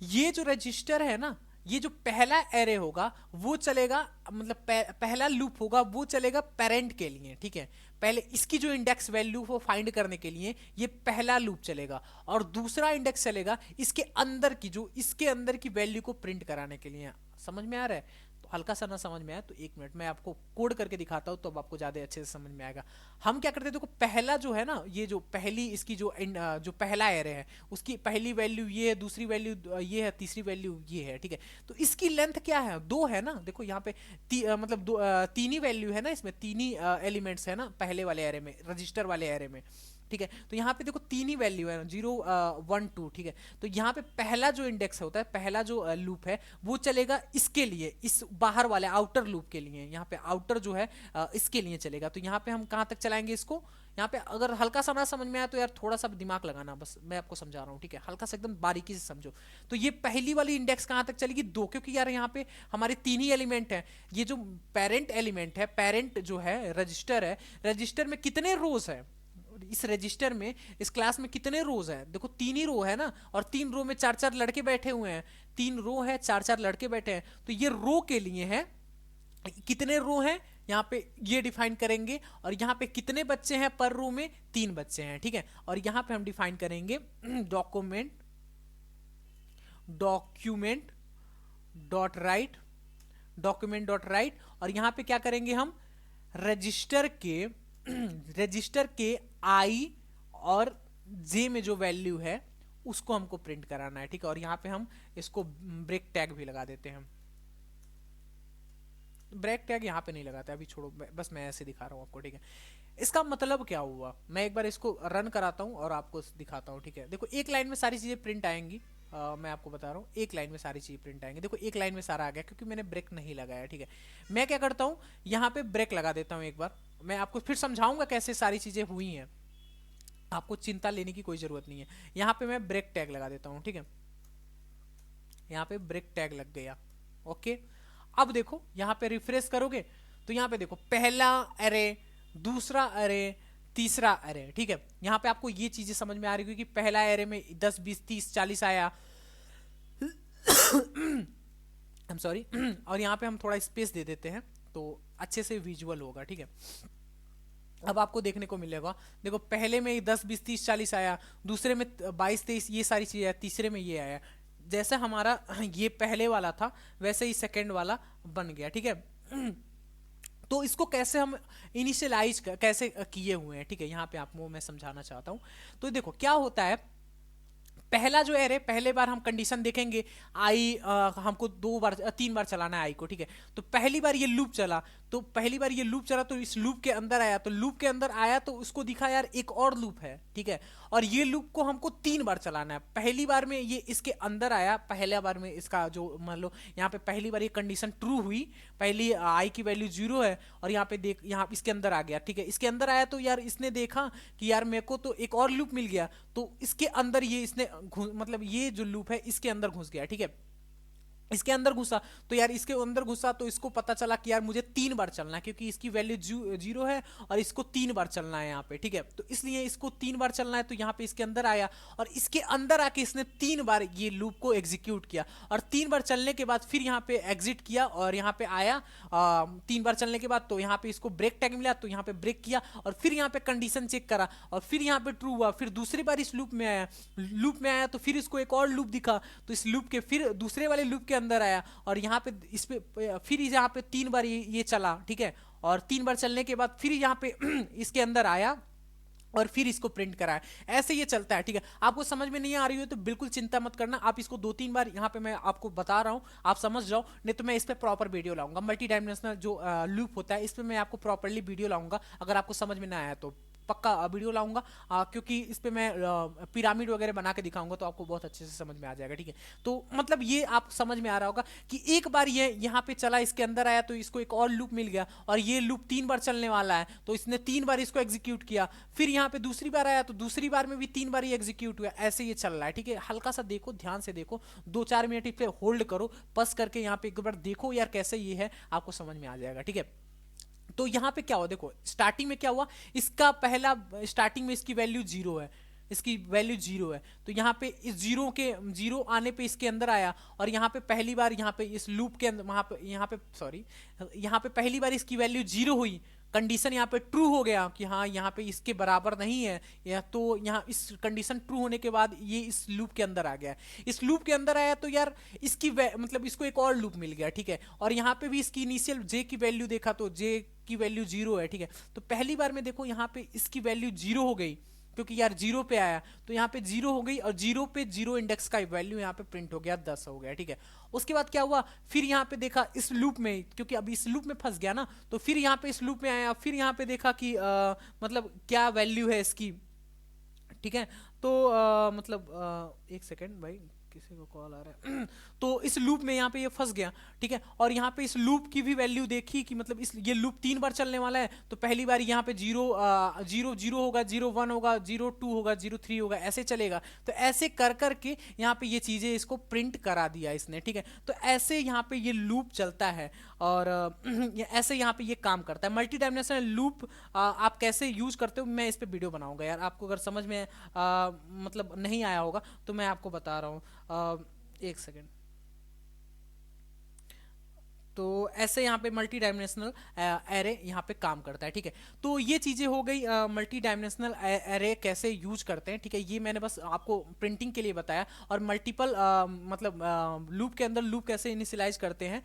Speaker 1: ये जो रजिस्टर है ना, ये जो पहला एरे होगा वो चलेगा, मतलब पहला लूप होगा वो चलेगा पेरेंट के लिए, ठीक है। पहले इसकी जो इंडेक्स वैल्यू वो फाइंड करने के लिए ये पहला लूप चलेगा, और दूसरा इंडेक्स चलेगा इसके अंदर की, जो इसके अंदर की वैल्यू को प्रिंट कराने के लिए। समझ में आ रहा है? तो हल्का सा ना समझ में आया तो 1 मिनट मैं आपको कोड करके दिखाता हूँ, तो अब आपको ज्यादा अच्छे से समझ में आएगा। हम क्या करते हैं, देखो पहला जो है ना, ये जो पहली इसकी जो पहला एरे है उसकी पहली वैल्यू ये है, दूसरी वैल्यू ये है, तीसरी वैल्यू ये है, ठीक है। तो इसकी लेंथ क्या है, 2 है ना। देखो यहाँ पे मतलब 3 ही वैल्यू है ना, इसमें 3 ही एलिमेंट्स है ना पहले वाले एरे में, रजिस्टर वाले एरे में, ठीक है। तो यहाँ पे देखो 3 ही वैल्यू है, 0 1 2, ठीक है। तो यहाँ पे पहला जो इंडेक्स होता है, पहला जो लूप है वो चलेगा इसके लिए, इस बाहर वाले आउटर लूप के लिए। यहाँ पे आउटर जो है इसके लिए चलेगा। तो यहाँ पे हम कहाँ तक चलाएंगे इसको, यहाँ पे अगर हल्का सा ना समझ में आया तो यार थोड़ा सा दिमाग लगाना, बस मैं आपको समझा रहा हूँ, ठीक है। हल्का सा एकदम बारीकी से समझो। तो ये पहली वाली इंडेक्स कहाँ तक चलेगी, 2, क्योंकि यार यहाँ पे हमारे 3 ही एलिमेंट हैं। ये जो पेरेंट एलिमेंट है, पेरेंट जो है रजिस्टर है, रजिस्टर में कितने रोज है, इस रजिस्टर में, इस क्लास में कितने रोज है, देखो 3 ही रो है ना, और 3 रो में 4 4 लड़के बैठे हुए हैं, 3 रो है, 4 4 लड़के बैठे हैं। तो ये रो के लिए है, कितने रो हैं यहाँ पे ये डिफाइन करेंगे, और यहाँ पे कितने बच्चे हैं पर रो में, 3 बच्चे हैं, ठीक है। और यहाँ पे हम डिफाइन करेंगे document document dot right, document dot right. और यहाँ पे क्या करेंगे हम, रजिस्टर के रजिस्टर के आई और जे में जो वैल्यू है उसको हमको प्रिंट कराना है, ठीक है। और यहाँ पे हम इसको ब्रेक टैग भी लगा देते हैं। ब्रेक टैग यहाँ पे नहीं लगाते, अभी छोड़ो, बस मैं ऐसे दिखा रहा हूँ आपको, ठीक है। इसका मतलब क्या हुआ, मैं एक बार इसको रन कराता हूँ और आपको दिखाता हूँ, ठीक है। देखो एक लाइन में सारी चीजें प्रिंट आएंगी, मैं आपको बता रहा हूँ, एक लाइन में सारी चीजें प्रिंट आएंगी। देखो एक लाइन में सारा आ गया क्योंकि मैंने ब्रेक नहीं लगाया, ठीक है। मैं क्या करता हूँ, यहाँ पे ब्रेक लगा देता हूँ एक बार, मैं आपको फिर समझाऊंगा कैसे सारी चीजें हुई हैं, आपको चिंता लेने की कोई जरूरत नहीं है। यहाँ पे मैं ब्रेक टैग लगा देता हूँ, ठीक है। यहाँ पे ब्रेक टैग लग गया, ओके। अब देखो यहाँ पे रिफ्रेश करोगे तो यहाँ पे देखो पहला एरे, दूसरा एरे, तीसरा एरे, ठीक है। यहाँ पे आपको ये चीजें समझ में आ रही होगी कि पहला एरे में 10 20 30 40 आया आई एम सॉरी और यहाँ पे हम थोड़ा स्पेस दे देते हैं तो अच्छे से विजुअल होगा, ठीक है। अब आपको देखने को मिलेगा, देखो पहले में 10 20 30 40 आया, दूसरे में 22 23 ये सारी चीजें, तीसरे में ये आया। जैसे हमारा ये पहले वाला था वैसे ही सेकंड वाला बन गया, ठीक है। तो इसको कैसे हम इनिशियलाइज कैसे किए हुए हैं, ठीक है, यहाँ पे आपको मैं समझाना चाहता हूँ। तो देखो क्या होता है, पहला जो एरे, पहले बार हम कंडीशन देखेंगे आई हमको 3 बार चलाना है आई को, ठीक है। तो पहली बार ये लूप चला, तो पहली बार ये लूप चला तो इस लूप के अंदर आया, तो लूप के अंदर आया तो उसको दिखा यार एक और लूप है, ठीक है। और ये लूप को हमको 3 बार चलाना है। पहली बार में ये इसके अंदर आया, पहले बार में इसका जो मान लो यहाँ पे पहली बार ये कंडीशन ट्रू हुई, पहली आई की वैल्यू 0 है, और यहाँ पे देख यहाँ इसके अंदर आ गया, ठीक है। इसके अंदर आया तो यार इसने देखा कि यार मेरे को तो एक और लूप मिल गया, तो इसके अंदर ये इसने मतलब ये जो लूप है इसके अंदर घुस गया, ठीक है। इसके अंदर घुसा, तो यार इसके अंदर घुसा तो इसको पता चला कि यार मुझे 3 बार चलना है, क्योंकि इसकी वैल्यू 0 है और इसको 3 बार चलना है यहाँ पे, ठीक है। तो इसलिए इसको 3 बार चलना है, तो यहाँ पे इसके अंदर आया और इसके अंदर आके इसने 3 बार ये लूप को एग्जीक्यूट किया, और 3 बार चलने के बाद फिर यहाँ पे एग्जिट किया और यहाँ पे आया 3 बार चलने के बाद, तो यहाँ पे इसको ब्रेक टैग मिला, तो यहाँ पे ब्रेक किया और फिर यहाँ पे कंडीशन चेक करा और फिर यहाँ पे ट्रू हुआ, फिर दूसरी बार इस लूप में आया तो फिर इसको एक और लूप दिखा, तो इस लूप के फिर दूसरे वाले लूप के अंदर आया और यहाँ पे इस पे फिर यहाँ पे 3 बार ये चला, ठीक है। और 3 बार चलने के बाद फिर यहाँ पे इसके अंदर आया और फिर इसको प्रिंट कराया। ऐसे ये चलता है, ठीक है। आपको समझ में नहीं आ रही हो तो बिल्कुल चिंता मत करना, आप इसको 2-3 बार यहाँ पे मैं आपको बता रहा हूँ, आप समझ जाओ, नहीं तो मैं इस पे प्रॉपर वीडियो लाऊंगा। मल्टी डायमेंशनल जो लूप होता है इस पे मैं आपको प्रॉपरली वीडियो लाऊंगा, अगर आपको समझ में ना आया तो पक्का वीडियो लाऊंगा, क्योंकि इस पे मैं पिरामिड वगैरह बना के दिखाऊंगा तो आपको बहुत अच्छे से समझ में आ जाएगा, ठीक है। तो मतलब ये आप समझ में आ रहा होगा कि एक बार ये यहाँ पे चला, इसके अंदर आया तो इसको एक और लूप मिल गया और ये लूप 3 बार चलने वाला है, तो इसने 3 बार इसको एग्जीक्यूट किया, फिर यहाँ पे दूसरी बार आया तो दूसरी बार में भी 3 बार ये एग्जीक्यूट हुआ, ऐसे ये चल रहा है, ठीक है। हल्का सा देखो, ध्यान से देखो, 2-4 मिनट इस पे होल्ड करो, पस करके यहाँ पे एक बार देखो यार कैसे ये है, आपको समझ में आ जाएगा, ठीक है। तो यहां पे क्या हुआ, देखो स्टार्टिंग में क्या हुआ, इसका पहला स्टार्टिंग में इसकी वैल्यू 0 है, इसकी वैल्यू 0 है, तो यहाँ पे इस 0 आने पे इसके अंदर आया और यहाँ पे पहली बार यहाँ पे इस लूप के अंदर यहाँ पे सॉरी, यहाँ पे पहली बार इसकी वैल्यू 0 हुई, कंडीशन यहाँ पे ट्रू हो गया कि हाँ यहाँ पे इसके बराबर नहीं है, या तो यहाँ इस कंडीशन ट्रू होने के बाद ये इस लूप के अंदर आ गया, इस लूप के अंदर आया तो यार इसकी मतलब इसको एक और लूप मिल गया, ठीक है। और यहाँ पे भी इसकी इनिशियल जे की वैल्यू देखा तो जे की वैल्यू 0 है, ठीक है। तो पहली बार में देखो यहाँ पे इसकी वैल्यू 0 हो गई, क्योंकि यार 0 पे आया तो यहाँ पे 0 हो गई और 0 पे 0 इंडेक्स का वैल्यू यहाँ पे प्रिंट हो गया, 10 हो गया, ठीक है। उसके बाद क्या हुआ, फिर यहाँ पे देखा इस लूप में, क्योंकि अभी इस लूप में फंस गया ना, तो फिर यहाँ पे इस लूप में आया, फिर यहाँ पे देखा कि मतलब क्या वैल्यू है इसकी, ठीक है। तो मतलब एक सेकेंड भाई, किसी को कॉल आ रहा है तो इस लूप में यहाँ पे ये फंस गया, ठीक है। और यहाँ पे इस लूप की भी वैल्यू देखी कि मतलब इस ये लूप 3 बार चलने वाला है, तो पहली बार यहाँ पे 0 होगा, 0 1 होगा, 0 2 होगा, 0 3 होगा, ऐसे चलेगा। तो ऐसे कर करके यहाँ पे ये चीजें इसको प्रिंट करा दिया इसने, ठीक है। तो ऐसे यहाँ पे ये लूप चलता है और ऐसे यहाँ पे ये काम करता है। मल्टी डायमेंशनल लूप आप कैसे यूज करते हो मैं इस पे वीडियो बनाऊंगा यार, आपको अगर समझ में मतलब नहीं आया होगा तो मैं आपको बता रहा हूँ, एक सेकेंड। तो ऐसे यहाँ पे मल्टी डायमेंशनल एरे यहाँ पे काम करता है, ठीक है। तो ये चीज़ें हो गई मल्टी डायमेंशनल एरे कैसे यूज करते हैं, ठीक है। ये मैंने बस आपको प्रिंटिंग के लिए बताया, और मल्टीपल मतलब लूप के अंदर लूप कैसे इनिशियलाइज करते हैं,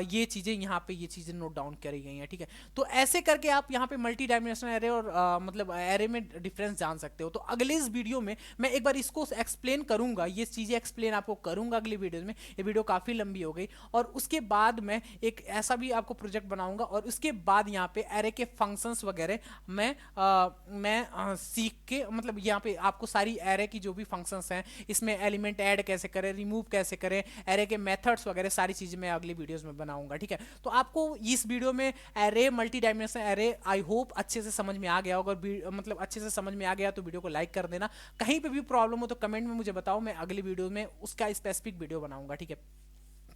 Speaker 1: ये चीज़ें यहाँ पे ये चीज़ें नोट डाउन करी गई हैं, ठीक है। तो ऐसे करके आप यहाँ पे मल्टी डायमेंशनल एरे और मतलब एरे में डिफरेंस जान सकते हो। तो अगले इस वीडियो में मैं एक बार इसको एक्सप्लेन करूंगा, ये चीज़ें एक्सप्लेन आपको करूंगा अगली वीडियो में। ये वीडियो काफ़ी लंबी हो गई, और उसके बाद मैं एक ऐसा भी आपको प्रोजेक्ट बनाऊंगा, और उसके बाद यहाँ पे एरे के फंक्शंस वगैरह मैं सीख के मतलब यहाँ पे आपको सारी एरे की जो भी फंक्शंस हैं, इसमें एलिमेंट ऐड कैसे करें, रिमूव कैसे करें, एरे के मेथड्स वगैरह सारी चीज़ें मैं अगली वीडियोस में बनाऊंगा, ठीक है। तो आपको इस वीडियो में array multi dimensional array I hope अच्छे से समझ में आ गया होगा, मतलब अच्छे से समझ में आ गया तो वीडियो को लाइक कर देना। कहीं पे भी प्रॉब्लम हो तो कमेंट में मुझे बताओ, मैं अगली वीडियो में उसका स्पेसिफिक वीडियो बनाऊंगा, ठीक है।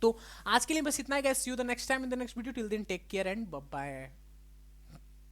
Speaker 1: तो आज के लिए बस इतना ही guys, see you the next time in the next video, till then take care and bye bye.